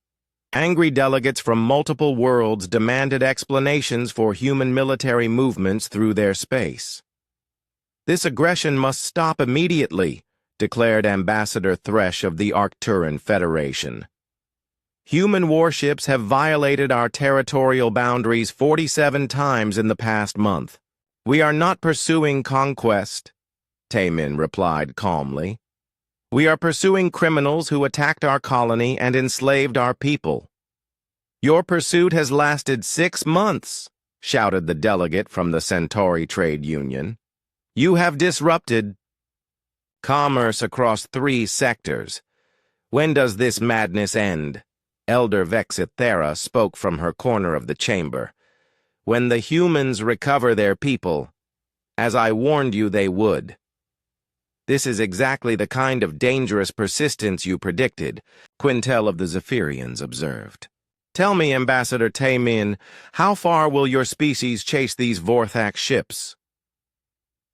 Angry delegates from multiple worlds demanded explanations for human military movements through their space. "This aggression must stop immediately," declared Ambassador Thresh of the Arcturan Federation. "Human warships have violated our territorial boundaries 47 times in the past month. We are not pursuing conquest," Taemin replied calmly. "We are pursuing criminals who attacked our colony and enslaved our people." "Your pursuit has lasted 6 months," shouted the delegate from the Centauri Trade Union. "You have disrupted commerce across 3 sectors. When does this madness end?" Elder Vexithera spoke from her corner of the chamber. "When the humans recover their people, as I warned you they would." "This is exactly the kind of dangerous persistence you predicted," Quintel of the Zephyrians observed. "Tell me, Ambassador Taemin, how far will your species chase these Vorthak ships?"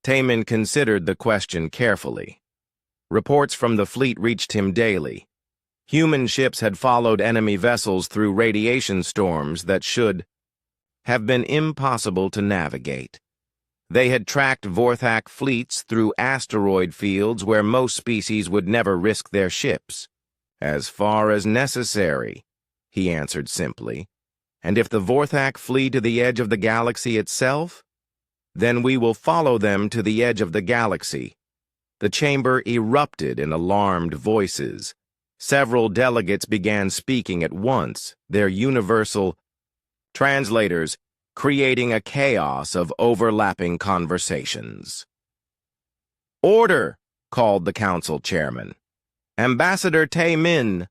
Taemin considered the question carefully. Reports from the fleet reached him daily. Human ships had followed enemy vessels through radiation storms that should have been impossible to navigate. They had tracked Vorthak fleets through asteroid fields where most species would never risk their ships. "As far as necessary," he answered simply. "And if the Vorthak flee to the edge of the galaxy itself, then we will follow them to the edge of the galaxy." The chamber erupted in alarmed voices. Several delegates began speaking at once, their universal translators creating a chaos of overlapping conversations. "Order!" called the council chairman. "Ambassador Taemin,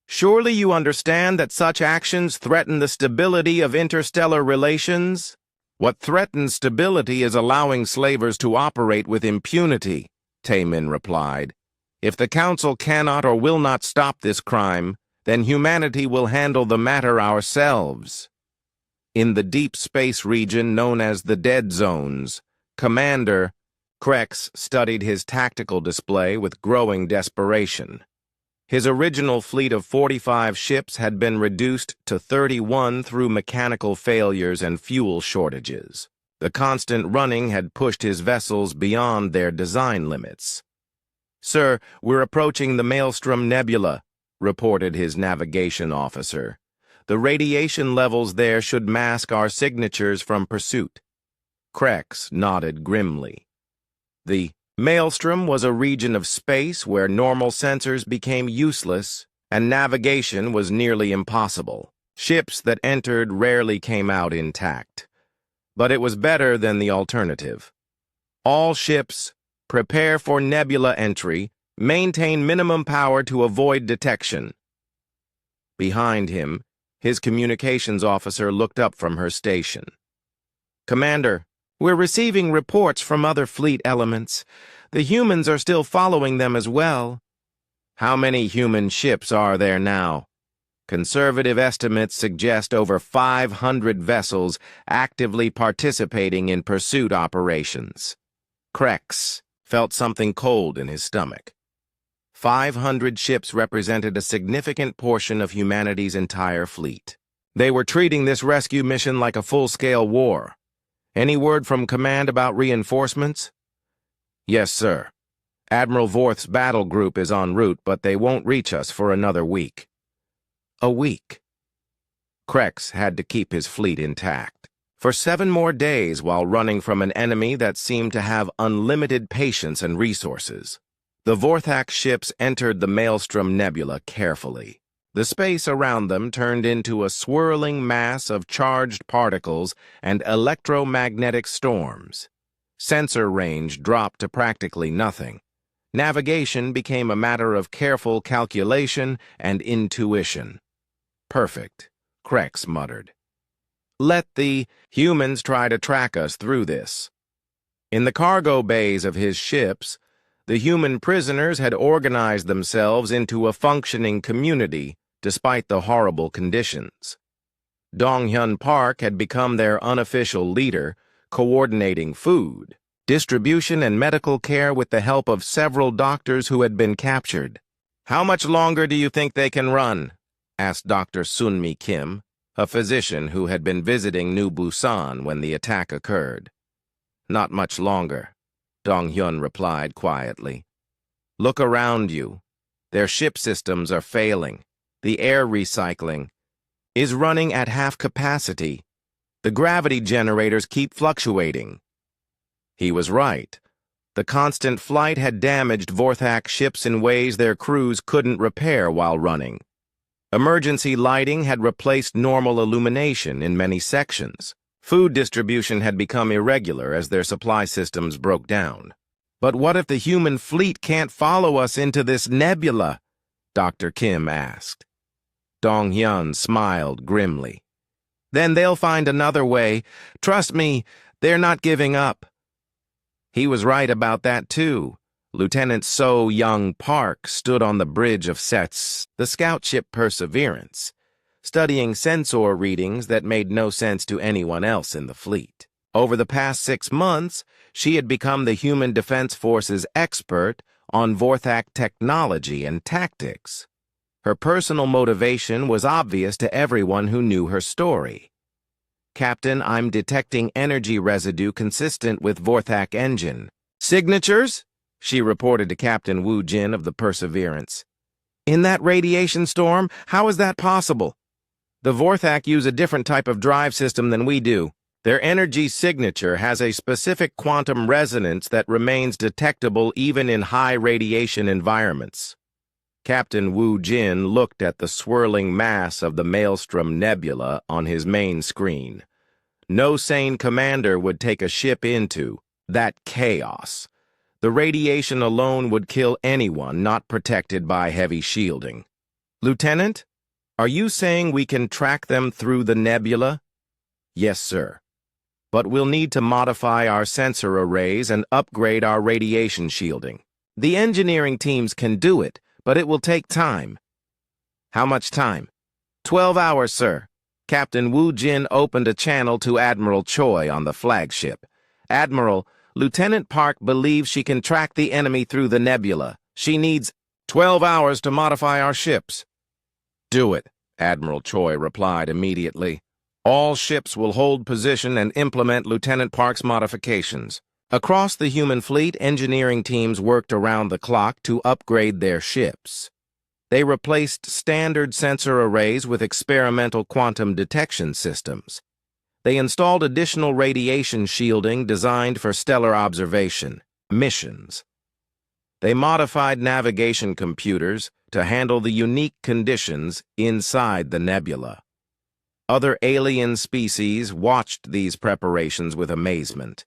surely you understand that such actions threaten the stability of interstellar relations? What threatens stability is allowing slavers to operate with impunity," Taemin replied. "If the council cannot or will not stop this crime, then humanity will handle the matter ourselves." In the deep space region known as the Dead Zones, Commander Krex studied his tactical display with growing desperation. His original fleet of 45 ships had been reduced to 31 through mechanical failures and fuel shortages. The constant running had pushed his vessels beyond their design limits. "Sir, we're approaching the Maelstrom Nebula," reported his navigation officer. "The radiation levels there should mask our signatures from pursuit." Krex nodded grimly. "The Maelstrom was a region of space where normal sensors became useless and navigation was nearly impossible. Ships that entered rarely came out intact. But it was better than the alternative. All ships, prepare for nebula entry, maintain minimum power to avoid detection. Behind him, his communications officer looked up from her station. Commander, we're receiving reports from other fleet elements. The humans are still following them as well. How many human ships are there now? Conservative estimates suggest over 500 vessels actively participating in pursuit operations. Krex felt something cold in his stomach. 500 ships represented a significant portion of humanity's entire fleet. They were treating this rescue mission like a full-scale war. Any word from command about reinforcements? Yes, sir. Admiral Vorth's battle group is en route, but they won't reach us for another week. A week. Krex had to keep his fleet intact. For 7 more days while running from an enemy that seemed to have unlimited patience and resources. The Vorthak ships entered the Maelstrom Nebula carefully. The space around them turned into a swirling mass of charged particles and electromagnetic storms. Sensor range dropped to practically nothing. Navigation became a matter of careful calculation and intuition. Perfect, Krex muttered. Let the humans try to track us through this. In the cargo bays of his ships, the human prisoners had organized themselves into a functioning community despite the horrible conditions. Donghyun Park had become their unofficial leader, coordinating food, distribution, and medical care with the help of several doctors who had been captured. How much longer do you think they can run? Asked Dr. Sunmi Kim, a physician who had been visiting New Busan when the attack occurred. Not much longer, Donghyun replied quietly. Look around you. Their ship systems are failing. The air recycling is running at half capacity. The gravity generators keep fluctuating. He was right. The constant flight had damaged Vorthak ships in ways their crews couldn't repair while running. Emergency lighting had replaced normal illumination in many sections. Food distribution had become irregular as their supply systems broke down. But what if the human fleet can't follow us into this nebula? Dr. Kim asked. Donghyun smiled grimly. Then they'll find another way. Trust me, they're not giving up. He was right about that too. Lieutenant So Young Park stood on the bridge of Set's, the scout ship Perseverance, studying sensor readings that made no sense to anyone else in the fleet. Over the past 6 months, she had become the Human Defense Force's expert on Vorthak technology and tactics. Her personal motivation was obvious to everyone who knew her story. Captain, I'm detecting energy residue consistent with Vorthak engine. Signatures? She reported to Captain Wu Jin of the Perseverance. In that radiation storm, how is that possible? The Vorthak use a different type of drive system than we do. Their energy signature has a specific quantum resonance that remains detectable even in high radiation environments. Captain Wu Jin looked at the swirling mass of the Maelstrom Nebula on his main screen. No sane commander would take a ship into that chaos. The radiation alone would kill anyone not protected by heavy shielding. Lieutenant, are you saying we can track them through the nebula? Yes, sir. But we'll need to modify our sensor arrays and upgrade our radiation shielding. The engineering teams can do it, but it will take time. How much time? 12 hours, sir. Captain Wu Jin opened a channel to Admiral Choi on the flagship. Admiral, Lieutenant Park believes she can track the enemy through the nebula. She needs 12 hours to modify our ships. Do it, Admiral Choi replied immediately. All ships will hold position and implement Lieutenant Park's modifications. Across the human fleet, engineering teams worked around the clock to upgrade their ships. They replaced standard sensor arrays with experimental quantum detection systems. They installed additional radiation shielding designed for stellar observation. Missions. They modified navigation computers to handle the unique conditions inside the nebula. Other alien species watched these preparations with amazement.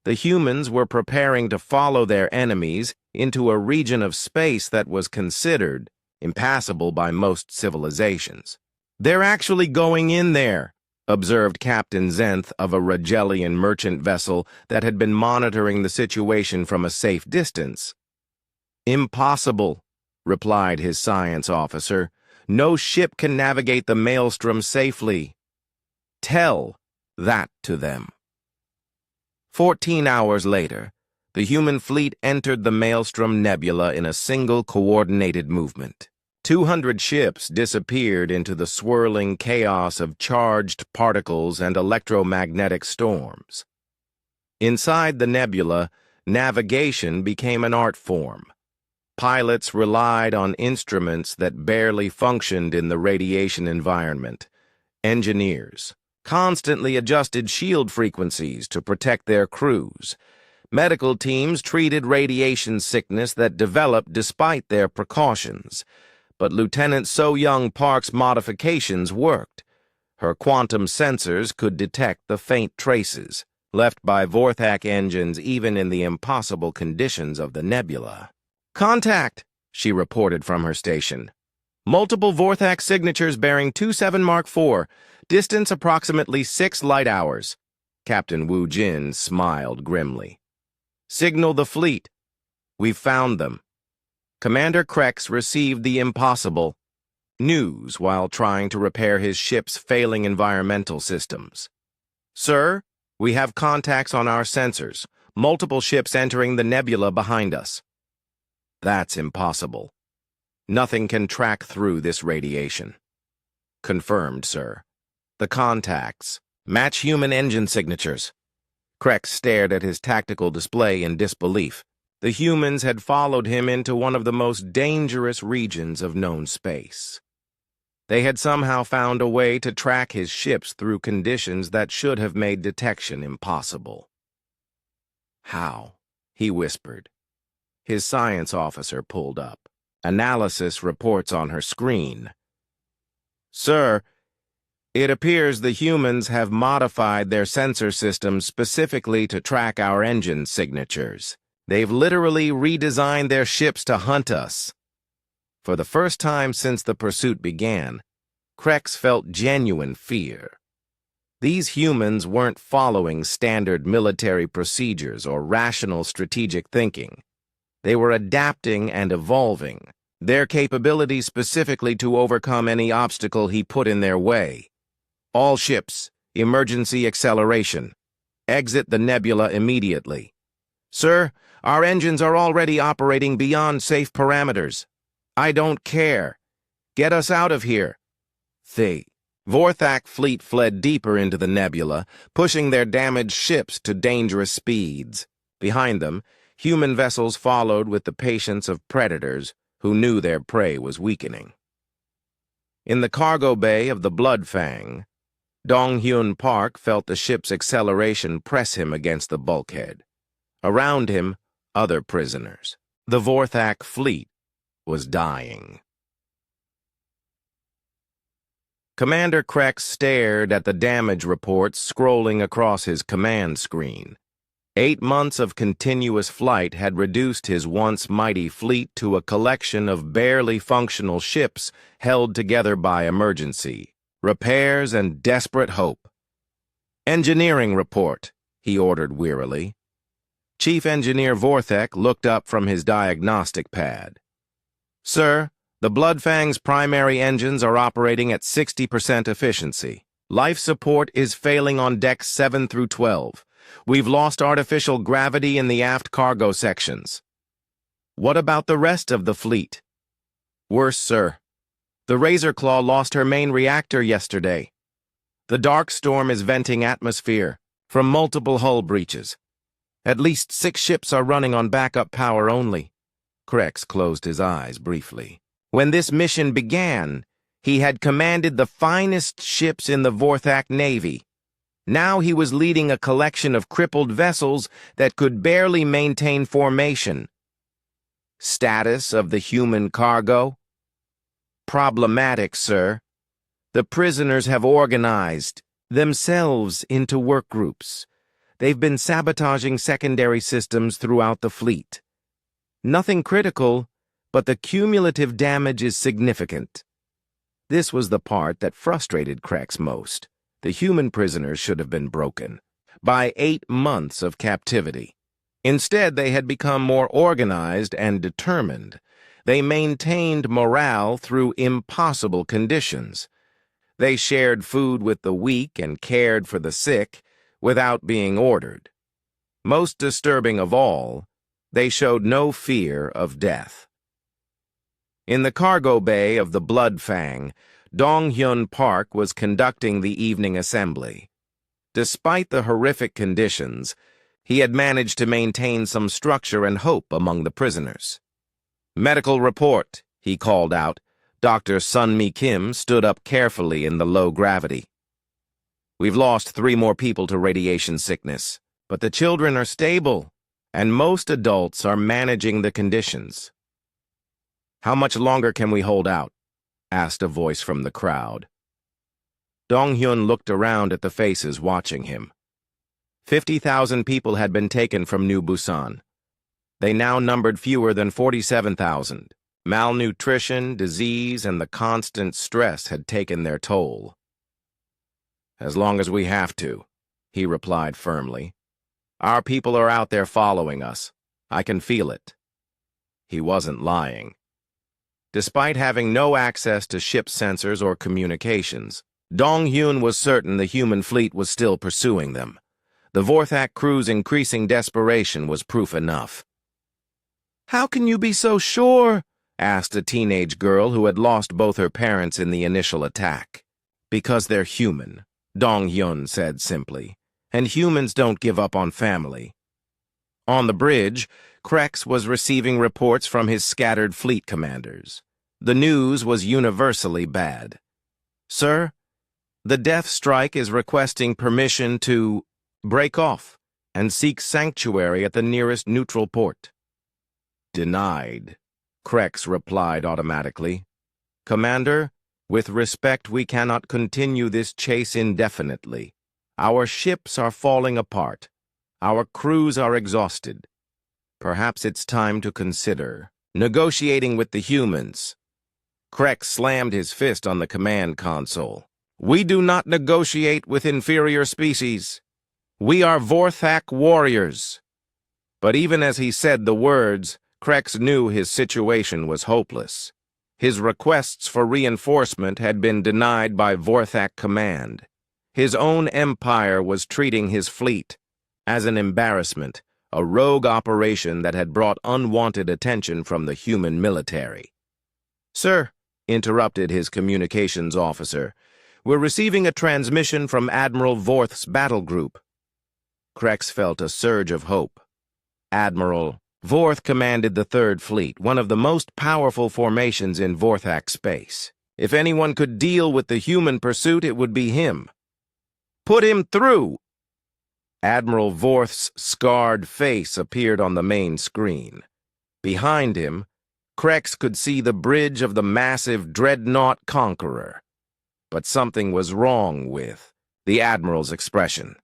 The humans were preparing to follow their enemies into a region of space that was considered impassable by most civilizations. "They're actually going in there," observed Captain Zenth of a Regelian merchant vessel that had been monitoring the situation from a safe distance. "Impossible," replied his science officer. "No ship can navigate the maelstrom safely. Tell that to them." 14 hours later, the human fleet entered the Maelstrom Nebula in a single coordinated movement. 200 ships disappeared into the swirling chaos of charged particles and electromagnetic storms. Inside the nebula, navigation became an art form. Pilots relied on instruments that barely functioned in the radiation environment. Engineers constantly adjusted shield frequencies to protect their crews. Medical teams treated radiation sickness that developed despite their precautions. But Lieutenant So-Young Park's modifications worked. Her quantum sensors could detect the faint traces left by Vorthak engines even in the impossible conditions of the nebula. "Contact," she reported from her station. "Multiple Vorthak signatures bearing 27 Mark IV, distance approximately 6 light hours." Captain Wu Jin smiled grimly. "Signal the fleet. We've found them." Commander Krex received the impossible news while trying to repair his ship's failing environmental systems. "Sir, we have contacts on our sensors. Multiple ships entering the nebula behind us." "That's impossible. Nothing can track through this radiation." "Confirmed, sir. The contacts match human engine signatures." Krex stared at his tactical display in disbelief. The humans had followed him into one of the most dangerous regions of known space. They had somehow found a way to track his ships through conditions that should have made detection impossible. "How?" he whispered. His science officer pulled up. Analysis reports on her screen. "Sir, it appears the humans have modified their sensor systems specifically to track our engine signatures. They've literally redesigned their ships to hunt us." For the first time since the pursuit began, Krex felt genuine fear. These humans weren't following standard military procedures or rational strategic thinking. They were adapting and evolving their capabilities specifically to overcome any obstacle he put in their way. "All ships, emergency acceleration. Exit the nebula immediately." "Sir, our engines are already operating beyond safe parameters." "I don't care. Get us out of here." The Vorthak fleet fled deeper into the nebula, pushing their damaged ships to dangerous speeds. Behind them, human vessels followed with the patience of predators who knew their prey was weakening. In the cargo bay of the Bloodfang, Dong-Hyun Park felt the ship's acceleration press him against the bulkhead. Around him, other prisoners. The Vorthak fleet was dying. Commander Krex stared at the damage reports scrolling across his command screen. 8 months of continuous flight had reduced his once mighty fleet to a collection of barely functional ships held together by emergency, repairs, and desperate hope. "Engineering report," he ordered wearily. Chief Engineer Vorthek looked up from his diagnostic pad. "Sir, the Bloodfang's primary engines are operating at 60% efficiency. Life support is failing on decks 7 through 12. We've lost artificial gravity in the aft cargo sections." "What about the rest of the fleet?" "Worse, sir. The Razorclaw lost her main reactor yesterday. The Dark Storm is venting atmosphere from multiple hull breaches. At least 6 ships are running on backup power only." Krex closed his eyes briefly. When this mission began, he had commanded the finest ships in the Vorthak Navy. Now he was leading a collection of crippled vessels that could barely maintain formation. Status of the human cargo? Problematic, sir. The prisoners have organized themselves into work groups. They've been sabotaging secondary systems throughout the fleet. Nothing critical, but the cumulative damage is significant. This was the part that frustrated Krex most. The human prisoners should have been broken by 8 months of captivity. Instead, they had become more organized and determined. They maintained morale through impossible conditions. They shared food with the weak and cared for the sick without being ordered. Most disturbing of all, they showed no fear of death. In the cargo bay of the Blood Fang, Dong-hyun Park was conducting the evening assembly. Despite the horrific conditions, he had managed to maintain some structure and hope among the prisoners. "Medical report," he called out. Dr. Sun-mi Kim stood up carefully in the low gravity. "We've lost 3 more people to radiation sickness, but the children are stable, and most adults are managing the conditions." "How much longer can we hold out?" asked a voice from the crowd. Dong-hyun looked around at the faces watching him. 50,000 people had been taken from New Busan. They now numbered fewer than 47,000. Malnutrition, disease, and the constant stress had taken their toll. "As long as we have to," he replied firmly. "Our people are out there following us. I can feel it." He wasn't lying. Despite having no access to ship sensors or communications, Dong-hyun was certain the human fleet was still pursuing them. The Vorthak crew's increasing desperation was proof enough. "How can you be so sure?" asked a teenage girl who had lost both her parents in the initial attack. "Because they're human," Dong-hyun said simply, "and humans don't give up on family." On the bridge, Krex was receiving reports from his scattered fleet commanders. The news was universally bad. "Sir, the Death Strike is requesting permission to break off and seek sanctuary at the nearest neutral port." "Denied," Krex replied automatically. "Commander, with respect, we cannot continue this chase indefinitely. Our ships are falling apart. Our crews are exhausted. Perhaps it's time to consider negotiating with the humans." Krex slammed his fist on the command console. "We do not negotiate with inferior species. We are Vorthak warriors." But even as he said the words, Krex knew his situation was hopeless. His requests for reinforcement had been denied by Vorthak Command. His own empire was treating his fleet as an embarrassment, a rogue operation that had brought unwanted attention from the human military. "Sir," interrupted his communications officer, "we're receiving a transmission from Admiral Vorth's battle group." Krex felt a surge of hope. Admiral Vorth commanded the Third Fleet, one of the most powerful formations in Vorthak space. If anyone could deal with the human pursuit, it would be him. "Put him through!" Admiral Vorth's scarred face appeared on the main screen. Behind him, Krex could see the bridge of the massive dreadnought Conqueror. But something was wrong with the Admiral's expression.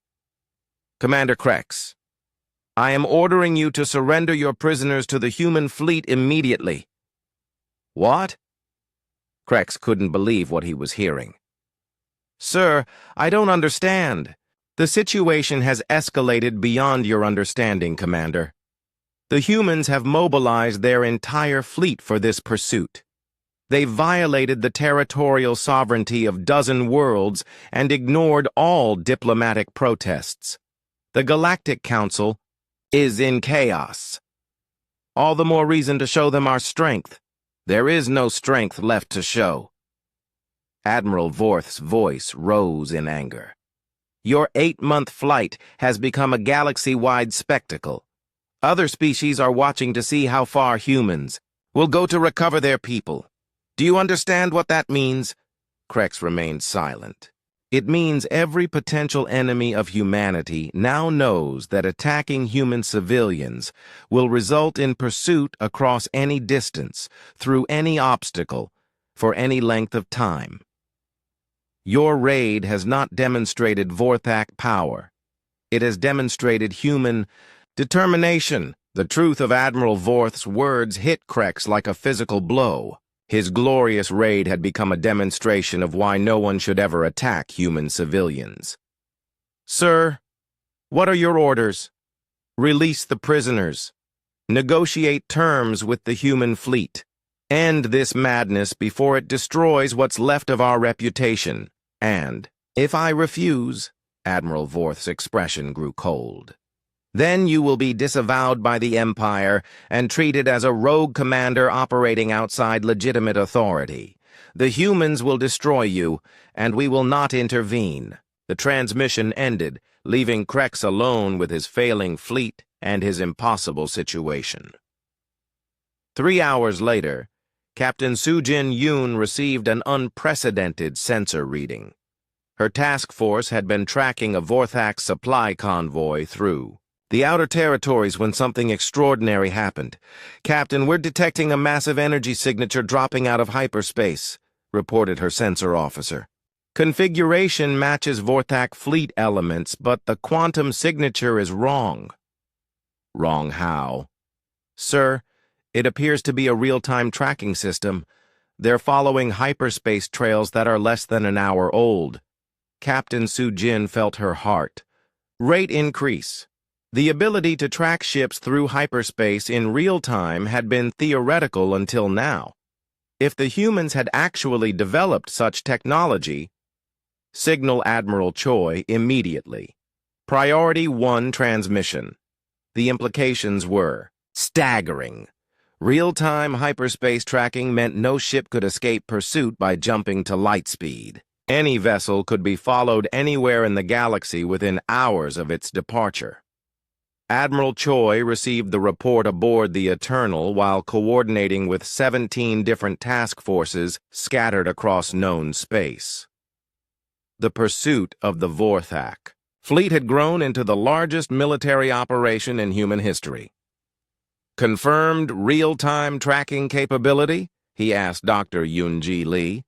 "Commander Krex, I am ordering you to surrender your prisoners to the human fleet immediately." "What?" Krex couldn't believe what he was hearing. "Sir, I don't understand. The situation has escalated beyond your understanding, Commander. The humans have mobilized their entire fleet for this pursuit. They violated the territorial sovereignty of dozen worlds and ignored all diplomatic protests. The Galactic Council is in chaos. All the more reason to show them our strength. There is no strength left to show." Admiral Vorth's voice rose in anger. "Your 8-month flight has become a galaxy-wide spectacle. Other species are watching to see how far humans will go to recover their people. Do you understand what that means?" Krex remained silent. It means every potential enemy of humanity now knows that attacking human civilians will result in pursuit across any distance, through any obstacle, for any length of time. Your raid has not demonstrated Vorthak power. It has demonstrated human determination. The truth of Admiral Vorth's words hit Krex like a physical blow. His glorious raid had become a demonstration of why no one should ever attack human civilians. Sir, what are your orders? Release the prisoners. Negotiate terms with the human fleet. End this madness before it destroys what's left of our reputation. And, if I refuse, Admiral Vorth's expression grew cold. Then you will be disavowed by the Empire and treated as a rogue commander operating outside legitimate authority. The humans will destroy you, and we will not intervene. The transmission ended, leaving Krex alone with his failing fleet and his impossible situation. 3 hours later, Captain Sujin Yoon received an unprecedented sensor reading. Her task force had been tracking a Vorthak supply convoy through the outer territories when something extraordinary happened. Captain, we're detecting a massive energy signature dropping out of hyperspace, reported her sensor officer. Configuration matches Vorthak fleet elements, but the quantum signature is wrong. Wrong how? Sir, it appears to be a real-time tracking system. They're following hyperspace trails that are less than an hour old. Captain Sujin felt her heart. Rate increase. The ability to track ships through hyperspace in real time had been theoretical until now. If the humans had actually developed such technology, signal Admiral Choi immediately. Priority 1 transmission. The implications were staggering. Real-time hyperspace tracking meant no ship could escape pursuit by jumping to light speed. Any vessel could be followed anywhere in the galaxy within hours of its departure. Admiral Choi received the report aboard the Eternal while coordinating with 17 different task forces scattered across known space. The pursuit of the Vorthak fleet had grown into the largest military operation in human history. Confirmed real-time tracking capability? He asked Dr. Yoonji Lee.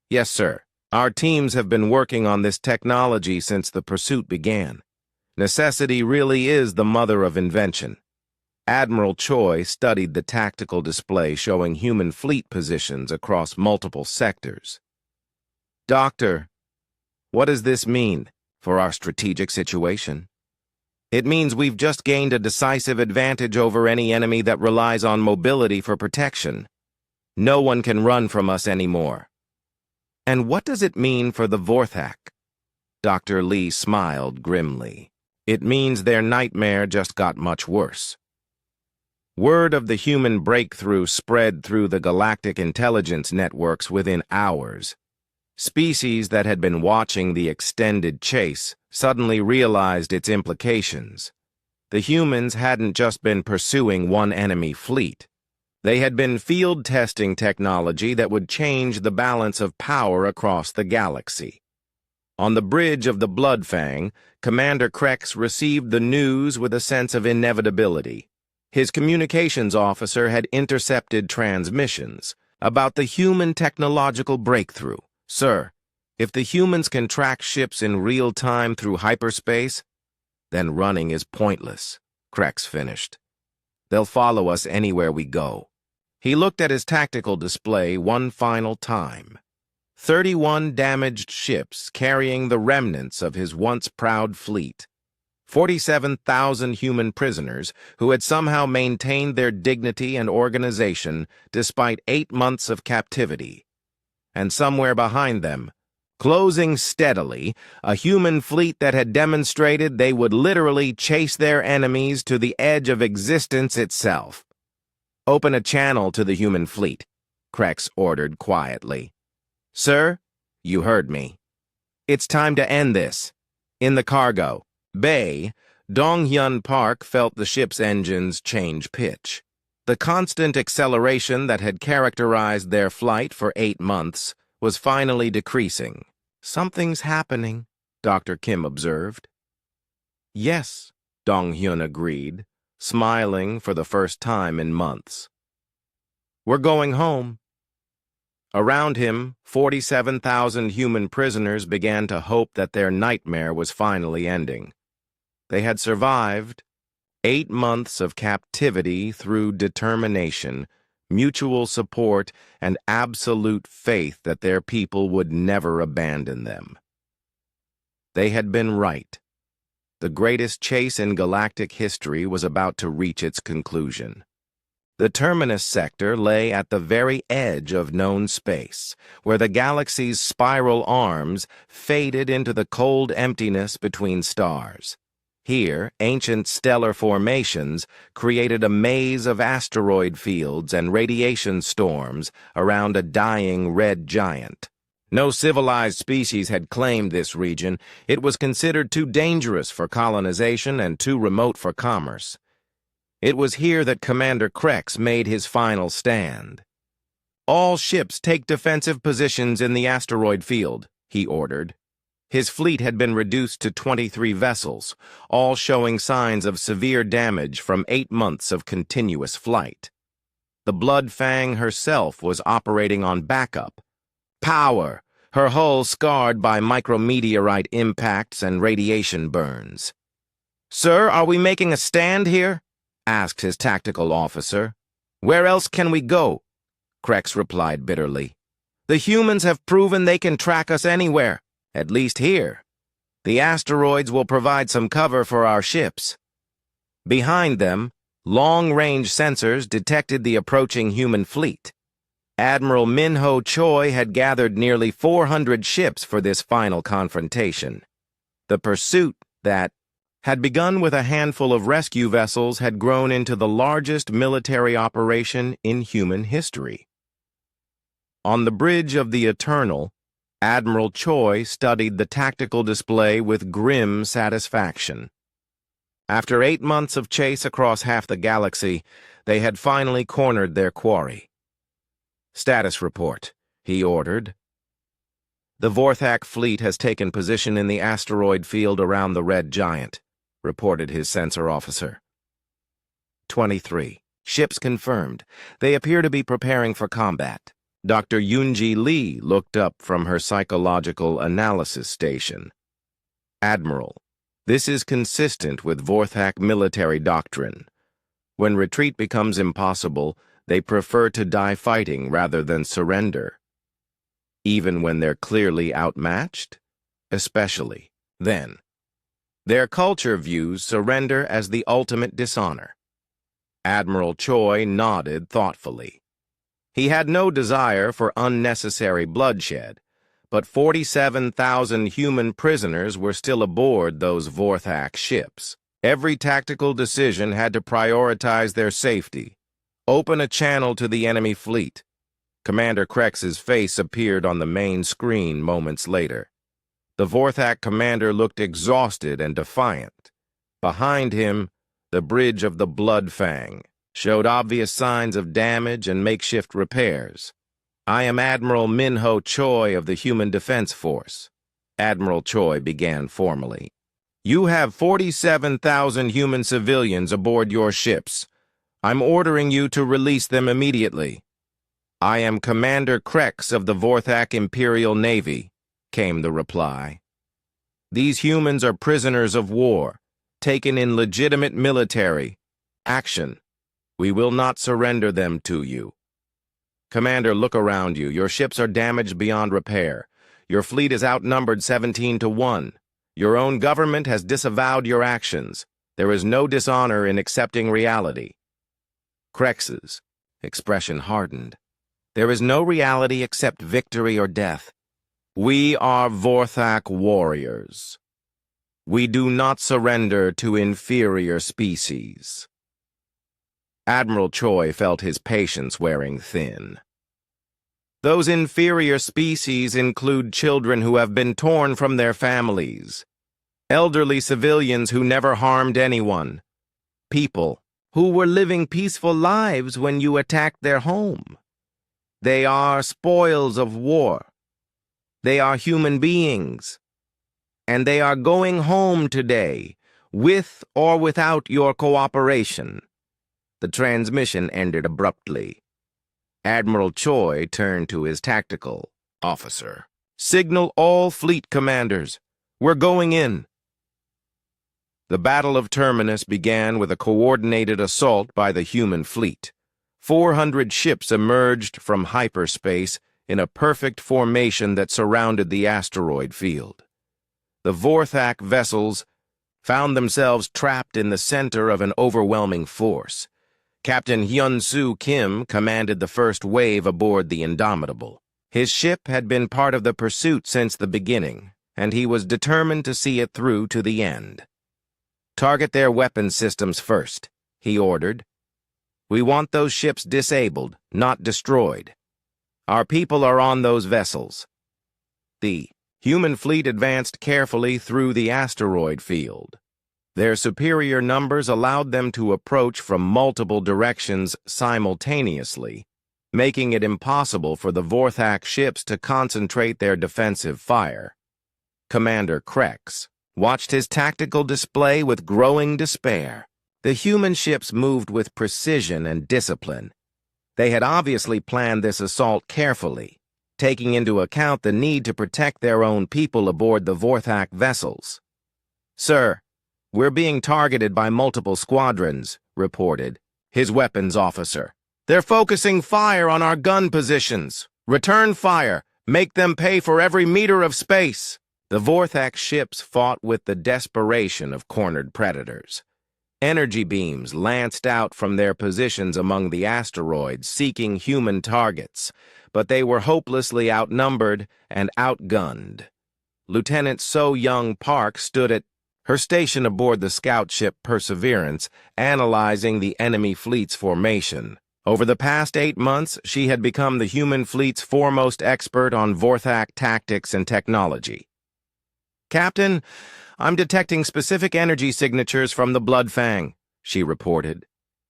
Yes, sir. Our teams have been working on this technology since the pursuit began. Necessity really is the mother of invention. Admiral Choi studied the tactical display showing human fleet positions across multiple sectors. Doctor, what does this mean for our strategic situation? It means we've just gained a decisive advantage over any enemy that relies on mobility for protection. No one can run from us anymore. And what does it mean for the Vorthak? Dr. Lee smiled grimly. It means their nightmare just got much worse. Word of the human breakthrough spread through the galactic intelligence networks within hours. Species that had been watching the extended chase suddenly realized its implications. The humans hadn't just been pursuing one enemy fleet. They had been field testing technology that would change the balance of power across the galaxy. On the bridge of the Bloodfang, Commander Krex received the news with a sense of inevitability. His communications officer had intercepted transmissions about the human technological breakthrough. Sir, if the humans can track ships in real time through hyperspace, then running is pointless, Krex finished. They'll follow us anywhere we go. He looked at his tactical display one final time. 31 damaged ships carrying the remnants of his once proud fleet. 47,000 human prisoners who had somehow maintained their dignity and organization despite 8 months of captivity. And somewhere behind them, closing steadily, a human fleet that had demonstrated they would literally chase their enemies to the edge of existence itself. Open a channel to the human fleet, Krex ordered quietly. Sir, you heard me. It's time to end this. In the cargo bay, Donghyun Park felt the ship's engines change pitch. The constant acceleration that had characterized their flight for 8 months was finally decreasing. Something's happening, Dr. Kim observed. Yes, Dong-hyun agreed, smiling for the first time in months. We're going home. Around him, 47,000 human prisoners began to hope that their nightmare was finally ending. They had survived 8 months of captivity through determination, mutual support, and absolute faith that their people would never abandon them. They had been right. The greatest chase in galactic history was about to reach its conclusion. The terminus sector lay at the very edge of known space, where the galaxy's spiral arms faded into the cold emptiness between stars. Here, ancient stellar formations created a maze of asteroid fields and radiation storms around a dying red giant. No civilized species had claimed this region. It was considered too dangerous for colonization and too remote for commerce. It was here that Commander Krex made his final stand. All ships take defensive positions in the asteroid field, he ordered. His fleet had been reduced to 23 vessels, all showing signs of severe damage from 8 months of continuous flight. The Blood Fang herself was operating on backup. Power, her hull scarred by micrometeorite impacts and radiation burns. "Sir, are we making a stand here?" asked his tactical officer. "Where else can we go?" Krex replied bitterly. "The humans have proven they can track us anywhere, at least here. The asteroids will provide some cover for our ships." Behind them, long-range sensors detected the approaching human fleet. Admiral Minho Choi had gathered nearly 400 ships for this final confrontation. The pursuit that had begun with a handful of rescue vessels had grown into the largest military operation in human history. On the bridge of the Eternal, Admiral Choi studied the tactical display with grim satisfaction. After 8 months of chase across half the galaxy, they had finally cornered their quarry. "Status report," he ordered. "The Vorthak fleet has taken position in the asteroid field around the red giant," reported his sensor officer. 23. Ships confirmed. They appear to be preparing for combat. Dr. Yoonji Lee looked up from her psychological analysis station. "Admiral, this is consistent with Vorthak military doctrine. When retreat becomes impossible, they prefer to die fighting rather than surrender. Even when they're clearly outmatched? Especially then. Their culture views surrender as the ultimate dishonor." Admiral Choi nodded thoughtfully. He had no desire for unnecessary bloodshed, but 47,000 human prisoners were still aboard those Vorthak ships. Every tactical decision had to prioritize their safety. Open a channel to the enemy fleet. Commander Krex's face appeared on the main screen moments later. The Vorthak commander looked exhausted and defiant. Behind him, the bridge of the Blood Fang showed obvious signs of damage and makeshift repairs. "I am Admiral Minho Choi of the Human Defense Force," Admiral Choi began formally. "You have 47,000 human civilians aboard your ships. I'm ordering you to release them immediately." "I am Commander Krex of the Vorthak Imperial Navy," came the reply. "These humans are prisoners of war, taken in legitimate military action. We will not surrender them to you." "Commander, look around you. Your ships are damaged beyond repair. Your fleet is outnumbered 17 to 1. Your own government has disavowed your actions. There is no dishonor in accepting reality." Krex's expression hardened. "There is no reality except victory or death. We are Vorthak warriors. We do not surrender to inferior species." Admiral Choi felt his patience wearing thin. "Those inferior species include children who have been torn from their families, elderly civilians who never harmed anyone, people who were living peaceful lives when you attacked their home. They are spoils of war. They are human beings, and they are going home today, with or without your cooperation." The transmission ended abruptly. Admiral Choi turned to his tactical officer. "Signal all fleet commanders. We're going in." The Battle of Terminus began with a coordinated assault by the human fleet. 400 ships emerged from hyperspace in a perfect formation that surrounded the asteroid field. The Vorthak vessels found themselves trapped in the center of an overwhelming force. Captain Hyun-Soo Kim commanded the first wave aboard the Indomitable. His ship had been part of the pursuit since the beginning, and he was determined to see it through to the end. "Target their weapon systems first," he ordered. "We want those ships disabled, not destroyed. Our people are on those vessels." The human fleet advanced carefully through the asteroid field. Their superior numbers allowed them to approach from multiple directions simultaneously, making it impossible for the Vorthak ships to concentrate their defensive fire. Commander Krex watched his tactical display with growing despair. The human ships moved with precision and discipline. They had obviously planned this assault carefully, taking into account the need to protect their own people aboard the Vorthak vessels. "Sir, we're being targeted by multiple squadrons," reported his weapons officer. "They're focusing fire on our gun positions. Return fire. Make them pay for every meter of space." The Vorthak ships fought with the desperation of cornered predators. Energy beams lanced out from their positions among the asteroids, seeking human targets, but they were hopelessly outnumbered and outgunned. Lieutenant So-Young Park stood at her station aboard the scout ship Perseverance, analyzing the enemy fleet's formation. Over the past 8 months, she had become the human fleet's foremost expert on Vorthak tactics and technology. "Captain, I'm detecting specific energy signatures from the Bloodfang," she reported.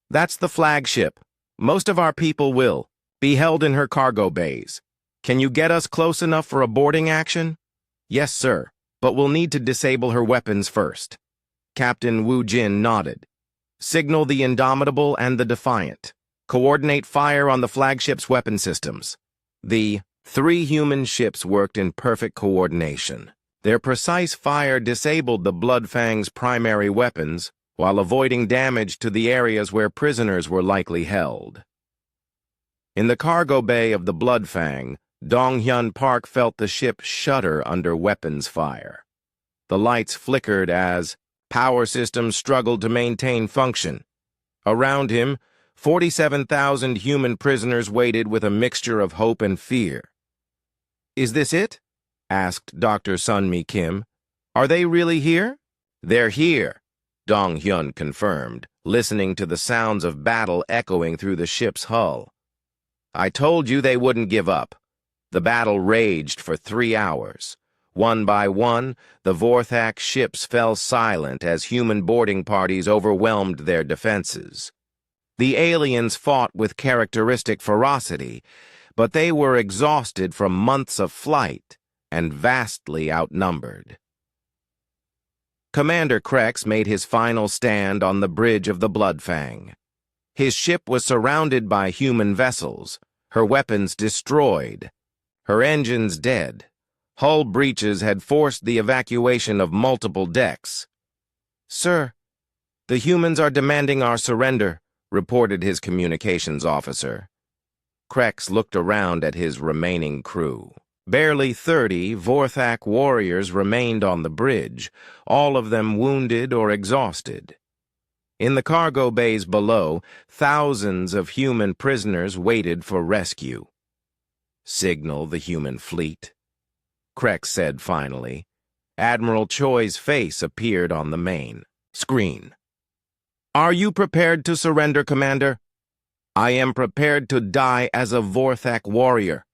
"That's the flagship. Most of our people will be held in her cargo bays. Can you get us close enough for a boarding action?" "Yes, sir, but we'll need to disable her weapons first." Captain Wu Jin nodded. "Signal the Indomitable and the Defiant. Coordinate fire on the flagship's weapon systems." The 3 human ships worked in perfect coordination. Their precise fire disabled the Bloodfang's primary weapons while avoiding damage to the areas where prisoners were likely held. In the cargo bay of the Bloodfang, Dong-Hyun Park felt the ship shudder under weapons fire. The lights flickered as power systems struggled to maintain function. Around him, 47,000 human prisoners waited with a mixture of hope and fear. "Is this it?" asked Dr. Sunmi Kim. "Are they really here?" "They're here," Dong-Hyun confirmed, listening to the sounds of battle echoing through the ship's hull. "I told you they wouldn't give up." The battle raged for 3 hours. One by one, the Vorthak ships fell silent as human boarding parties overwhelmed their defenses. The aliens fought with characteristic ferocity, but they were exhausted from months of flight and vastly outnumbered. Commander Krex made his final stand on the bridge of the Bloodfang. His ship was surrounded by human vessels, her weapons destroyed, her engines dead. Hull breaches had forced the evacuation of multiple decks. "Sir, the humans are demanding our surrender," reported his communications officer. Krex looked around at his remaining crew. Barely 30 Vorthak warriors remained on the bridge, all of them wounded or exhausted. In the cargo bays below, thousands of human prisoners waited for rescue. "Signal the human fleet," Krex said finally. Admiral Choi's face appeared on the main screen. "Are you prepared to surrender, Commander?" "I am prepared to die as a Vorthak warrior."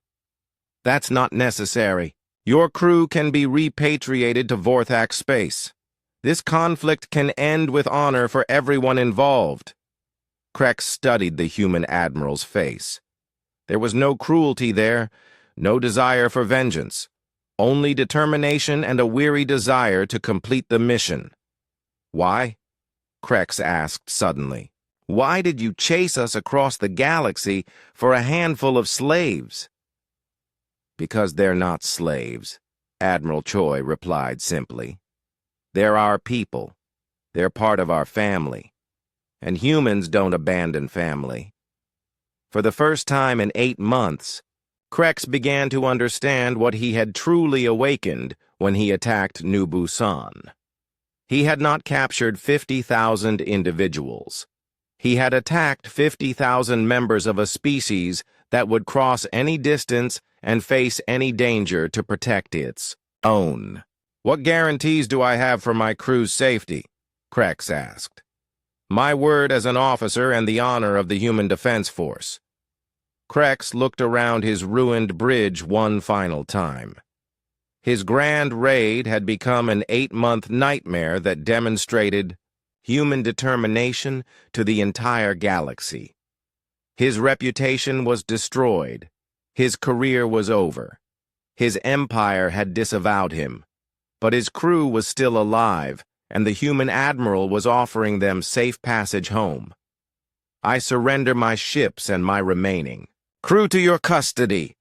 "That's not necessary. Your crew can be repatriated to Vorthak space. This conflict can end with honor for everyone involved." Krex studied the human admiral's face. There was no cruelty there, no desire for vengeance. Only determination and a weary desire to complete the mission. Why? Krex asked suddenly. Why did you chase us across the galaxy for a handful of slaves? Because they're not slaves, Admiral Choi replied simply. They're our people. They're part of our family. And humans don't abandon family. For the first time in 8 months, Krex began to understand what he had truly awakened when he attacked New Busan. He had not captured 50,000 individuals. He had attacked 50,000 members of a species that would cross any distance and face any danger to protect its own. What guarantees do I have for my crew's safety? Krex asked. My word as an officer and the honor of the Human Defense Force. Krex looked around his ruined bridge one final time. His grand raid had become an 8-month nightmare that demonstrated human determination to the entire galaxy. His reputation was destroyed. His career was over. His empire had disavowed him. But his crew was still alive, and the human admiral was offering them safe passage home. I surrender my ships and my remaining. Crew to your custody,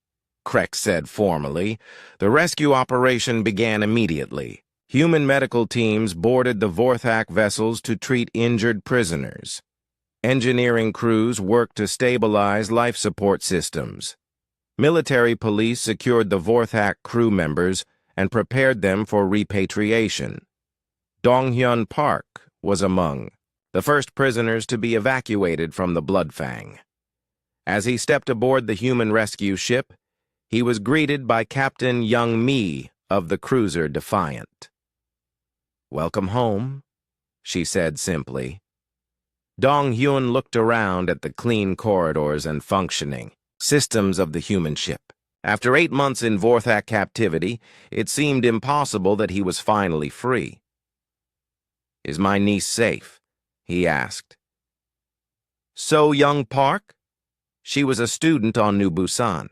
Krex said formally. The rescue operation began immediately. Human medical teams boarded the Vorthak vessels to treat injured prisoners. Engineering crews worked to stabilize life support systems. Military police secured the Vorthak crew members and prepared them for repatriation. Donghyun Park was among the first prisoners to be evacuated from the Bloodfang. As he stepped aboard the human rescue ship, he was greeted by Captain Young Mi of the cruiser Defiant. Welcome home, she said simply. Dong-hyun looked around at the clean corridors and functioning systems of the human ship. After 8 months in Vorthak captivity, it seemed impossible that he was finally free. Is my niece safe? He asked. So Young Park? She was a student on New Busan.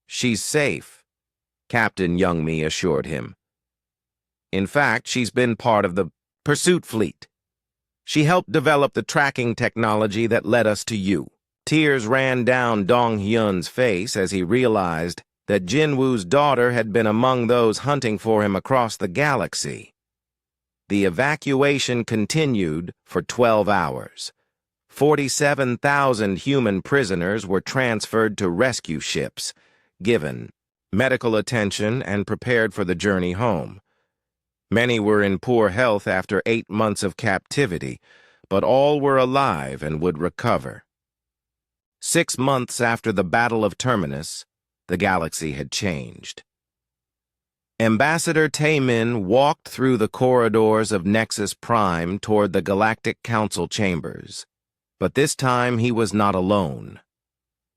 She's safe, Captain Youngmi assured him. In fact, she's been part of the pursuit fleet. She helped develop the tracking technology that led us to you. Tears ran down Dong-hyun's face as he realized that Jinwoo's daughter had been among those hunting for him across the galaxy. The evacuation continued for 12 hours. 47,000 human prisoners were transferred to rescue ships, given medical attention and prepared for the journey home. Many were in poor health after 8 months of captivity, but all were alive and would recover. 6 months after the Battle of Terminus, the galaxy had changed. Ambassador Taemin walked through the corridors of Nexus Prime toward the Galactic Council chambers. But this time he was not alone.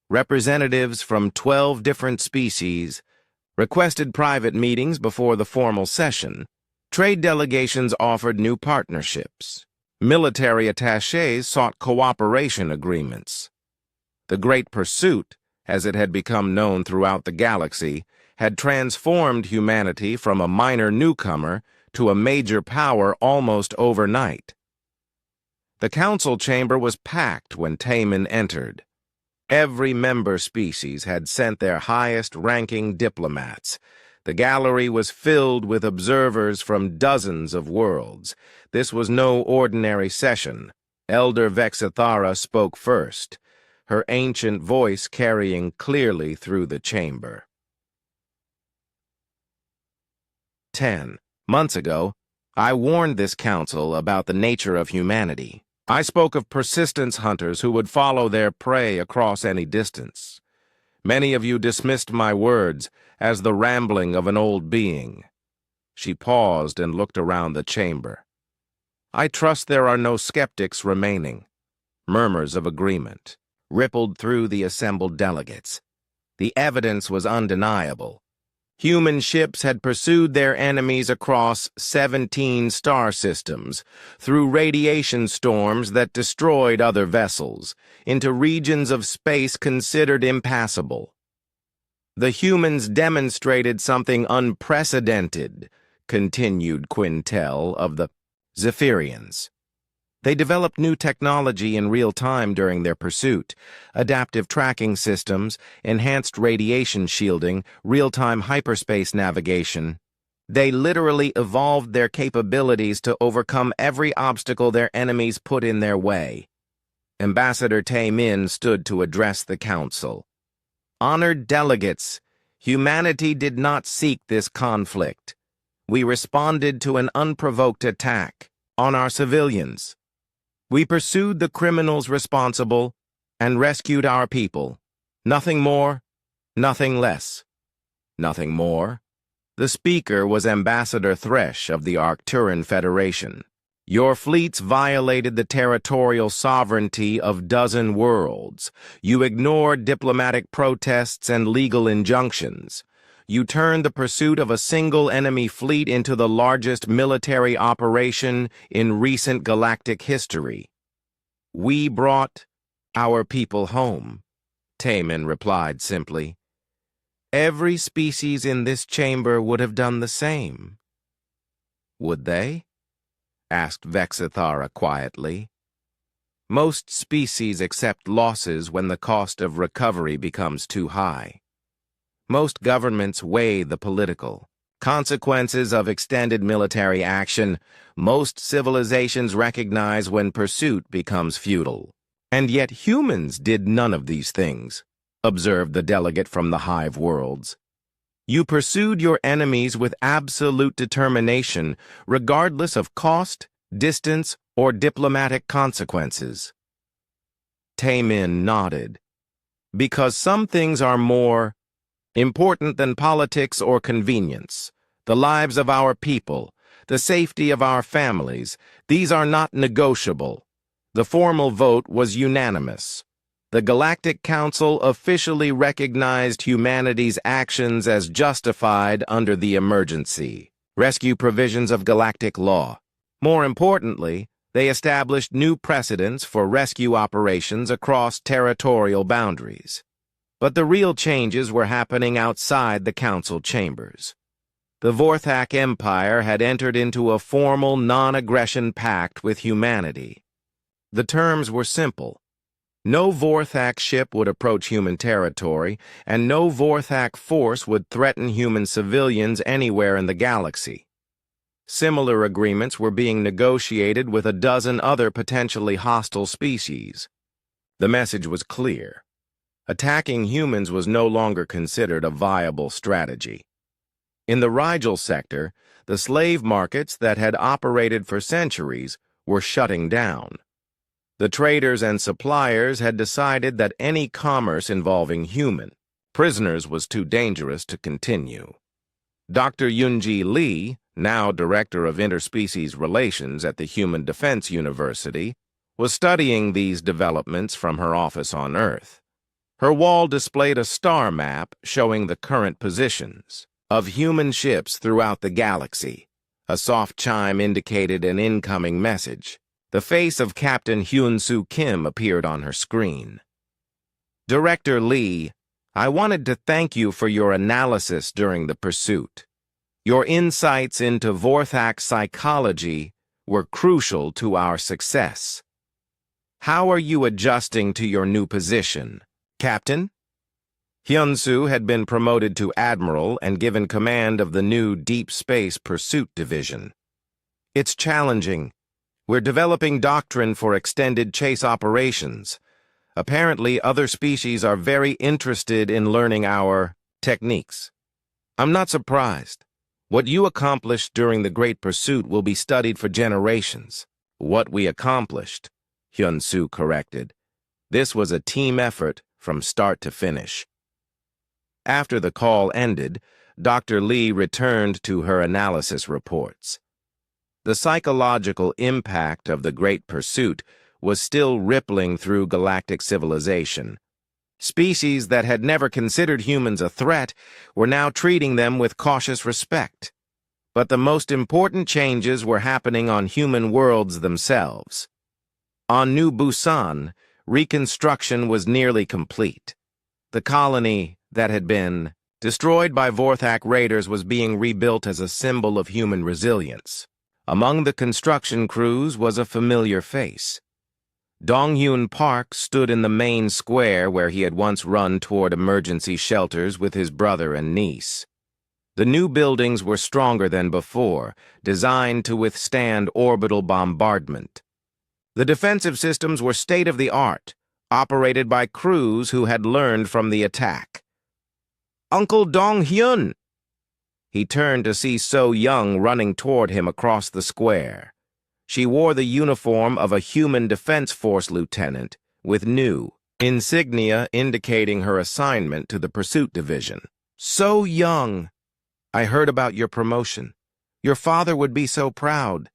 Representatives from 12 different species requested private meetings before the formal session. Trade delegations offered new partnerships. Military attachés sought cooperation agreements. The Great Pursuit, as it had become known throughout the galaxy, had transformed humanity from a minor newcomer to a major power almost overnight. The council chamber was packed when Taemin entered. Every member species had sent their highest-ranking diplomats. The gallery was filled with observers from dozens of worlds. This was no ordinary session. Elder Vexithara spoke first, her ancient voice carrying clearly through the chamber. 10 months ago, I warned this council about the nature of humanity. I spoke of persistence hunters who would follow their prey across any distance. Many of you dismissed my words as the rambling of an old being. She paused and looked around the chamber. I trust there are no skeptics remaining. Murmurs of agreement rippled through the assembled delegates. The evidence was undeniable. Human ships had pursued their enemies across 17 star systems, through radiation storms that destroyed other vessels, into regions of space considered impassable. The humans demonstrated something unprecedented, continued Quintel of the Zephyrians. They developed new technology in real time during their pursuit: adaptive tracking systems, enhanced radiation shielding, real-time hyperspace navigation. They literally evolved their capabilities to overcome every obstacle their enemies put in their way. Ambassador Tae-min stood to address the council. Honored delegates, humanity did not seek this conflict. We responded to an unprovoked attack on our civilians. We pursued the criminals responsible and rescued our people. Nothing more, nothing less. Nothing more. The speaker was Ambassador Thresh of the Arcturan Federation. Your fleets violated the territorial sovereignty of dozen worlds. You ignored diplomatic protests and legal injunctions. You turned the pursuit of a single enemy fleet into the largest military operation in recent galactic history. We brought our people home, Taemin replied simply. Every species in this chamber would have done the same. Would they? Asked Vexithara quietly. Most species accept losses when the cost of recovery becomes too high. Most governments weigh the political consequences of extended military action. Most civilizations recognize when pursuit becomes futile. And yet humans did none of these things, observed the delegate from the Hive worlds. You pursued your enemies with absolute determination, regardless of cost, distance, or diplomatic consequences. Taemin nodded. Because some things are more important than politics or convenience. The lives of our people, the safety of our families, these are not negotiable. The formal vote was unanimous. The Galactic Council officially recognized humanity's actions as justified under the emergency rescue provisions of galactic law. More importantly, they established new precedents for rescue operations across territorial boundaries. But the real changes were happening outside the council chambers. The Vorthak Empire had entered into a formal non-aggression pact with humanity. The terms were simple. No Vorthak ship would approach human territory, and no Vorthak force would threaten human civilians anywhere in the galaxy. Similar agreements were being negotiated with a dozen other potentially hostile species. The message was clear. Attacking humans was no longer considered a viable strategy. In the Rigel sector, the slave markets that had operated for centuries were shutting down. The traders and suppliers had decided that any commerce involving human prisoners was too dangerous to continue. Dr. Yunji Lee, now Director of Interspecies Relations at the Human Defense University, was studying these developments from her office on Earth. Her wall displayed a star map showing the current positions of human ships throughout the galaxy. A soft chime indicated an incoming message. The face of Captain Hyun-Soo Kim appeared on her screen. Director Lee, I wanted to thank you for your analysis during the pursuit. Your insights into Vorthak psychology were crucial to our success. How are you adjusting to your new position, Captain? Hyun-Soo had been promoted to Admiral and given command of the new Deep Space Pursuit Division. It's challenging. We're developing doctrine for extended chase operations. Apparently, other species are very interested in learning our techniques. I'm not surprised. What you accomplished during the Great Pursuit will be studied for generations. What we accomplished, Hyun-Soo corrected. This was a team effort from start to finish. After the call ended, Dr. Lee returned to her analysis reports. The psychological impact of the Great Pursuit was still rippling through galactic civilization. Species that had never considered humans a threat were now treating them with cautious respect. But the most important changes were happening on human worlds themselves. On New Busan, reconstruction was nearly complete. The colony that had been destroyed by Vorthak raiders, was being rebuilt as a symbol of human resilience. Among the construction crews was a familiar face. Donghyun Park stood in the main square where he had once run toward emergency shelters with his brother and niece. The new buildings were stronger than before, designed to withstand orbital bombardment. The defensive systems were state-of-the-art, operated by crews who had learned from the attack. "Uncle Donghyun!" He turned to see So Young running toward him across the square. She wore the uniform of a Human Defense Force lieutenant, with new insignia indicating her assignment to the Pursuit Division. "So Young! I heard about your promotion. Your father would be so proud."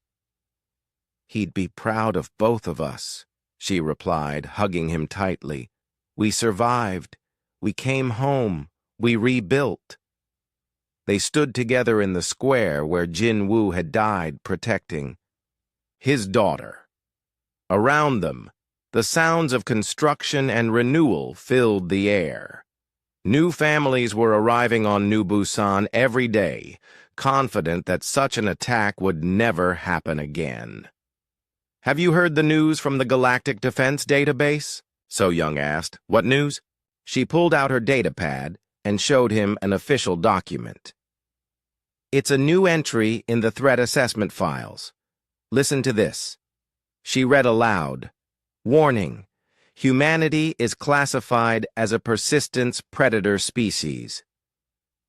"He'd be proud of both of us," she replied, hugging him tightly. "We survived. We came home. We rebuilt." They stood together in the square where Jin Woo had died protecting his daughter. Around them, the sounds of construction and renewal filled the air. New families were arriving on New Busan every day, confident that such an attack would never happen again. "Have you heard the news from the Galactic Defense Database?" So Young asked. "What news?" She pulled out her datapad and showed him an official document. "It's a new entry in the threat assessment files. Listen to this." She read aloud. "Warning. Humanity is classified as a persistence predator species.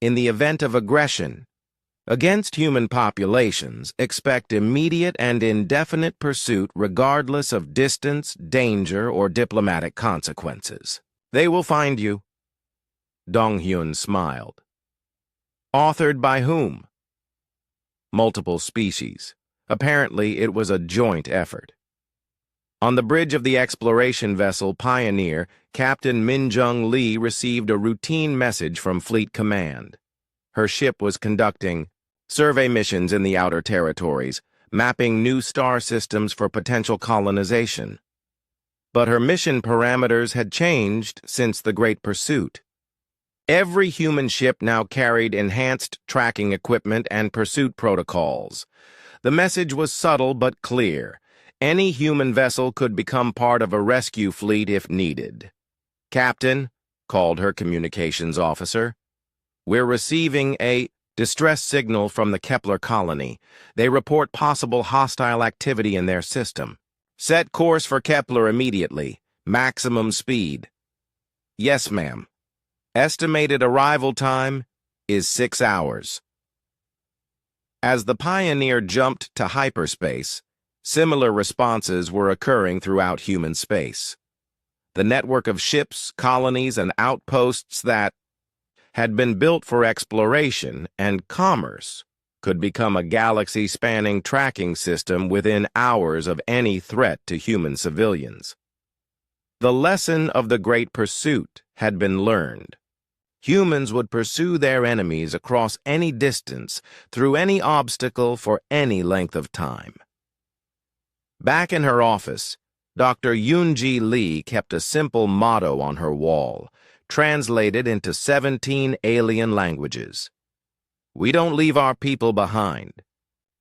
In the event of aggression against human populations, expect immediate and indefinite pursuit regardless of distance, danger, or diplomatic consequences. They will find you." Donghyun smiled. "Authored by whom?" "Multiple species. Apparently, it was a joint effort." On the bridge of the exploration vessel Pioneer, Captain Min-jung Lee received a routine message from Fleet Command. Her ship was conducting survey missions in the outer territories, mapping new star systems for potential colonization. But her mission parameters had changed since the Great Pursuit. Every human ship now carried enhanced tracking equipment and pursuit protocols. The message was subtle but clear. Any human vessel could become part of a rescue fleet if needed. "Captain," called her communications officer, "we're receiving a distress signal from the Kepler colony. They report possible hostile activity in their system. Set course for Kepler immediately. Maximum speed." "Yes, ma'am. Estimated arrival time is 6 hours." As the Pioneer jumped to hyperspace, similar responses were occurring throughout human space. The network of ships, colonies, and outposts that had been built for exploration and commerce could become a galaxy-spanning tracking system within hours of any threat to human civilians. The lesson of the Great Pursuit had been learned. Humans would pursue their enemies across any distance, through any obstacle, for any length of time. Back in her office, Dr. Yoon-ji Lee kept a simple motto on her wall, translated into 17 alien languages. "We don't leave our people behind."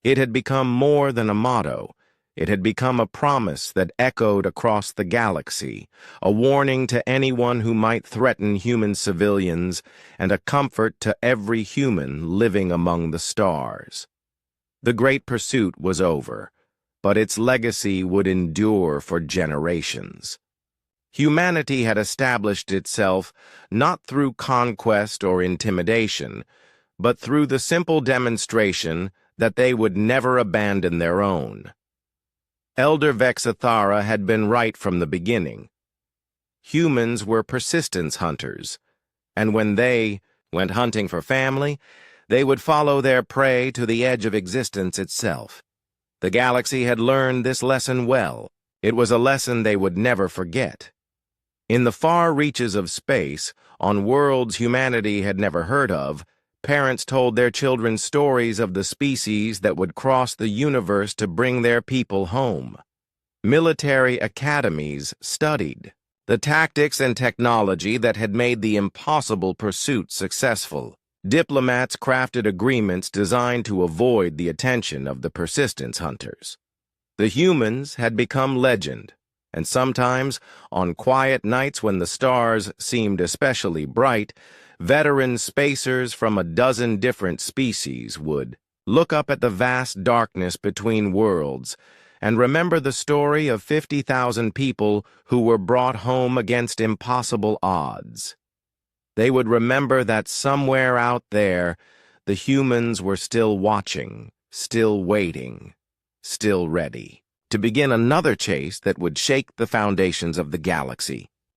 It had become more than a motto. It had become a promise that echoed across the galaxy, a warning to anyone who might threaten human civilians, and a comfort to every human living among the stars. The Great Pursuit was over, but its legacy would endure for generations. Humanity had established itself not through conquest or intimidation, but through the simple demonstration that they would never abandon their own. Elder Vexathara had been right from the beginning. Humans were persistence hunters, and when they went hunting for family, they would follow their prey to the edge of existence itself. The galaxy had learned this lesson well. It was a lesson they would never forget. In the far reaches of space, on worlds humanity had never heard of, parents told their children stories of the species that would cross the universe to bring their people home. Military academies studied The tactics and technology that had made the impossible pursuit successful. Diplomats crafted agreements designed to avoid the attention of the persistence hunters. The humans had become legend, and sometimes, on quiet nights when the stars seemed especially bright, veteran spacers from a dozen different species would look up at the vast darkness between worlds and remember the story of 50,000 people who were brought home against impossible odds. They would remember that somewhere out there, the humans were still watching, still waiting, still ready to begin another chase that would shake the foundations of the galaxy.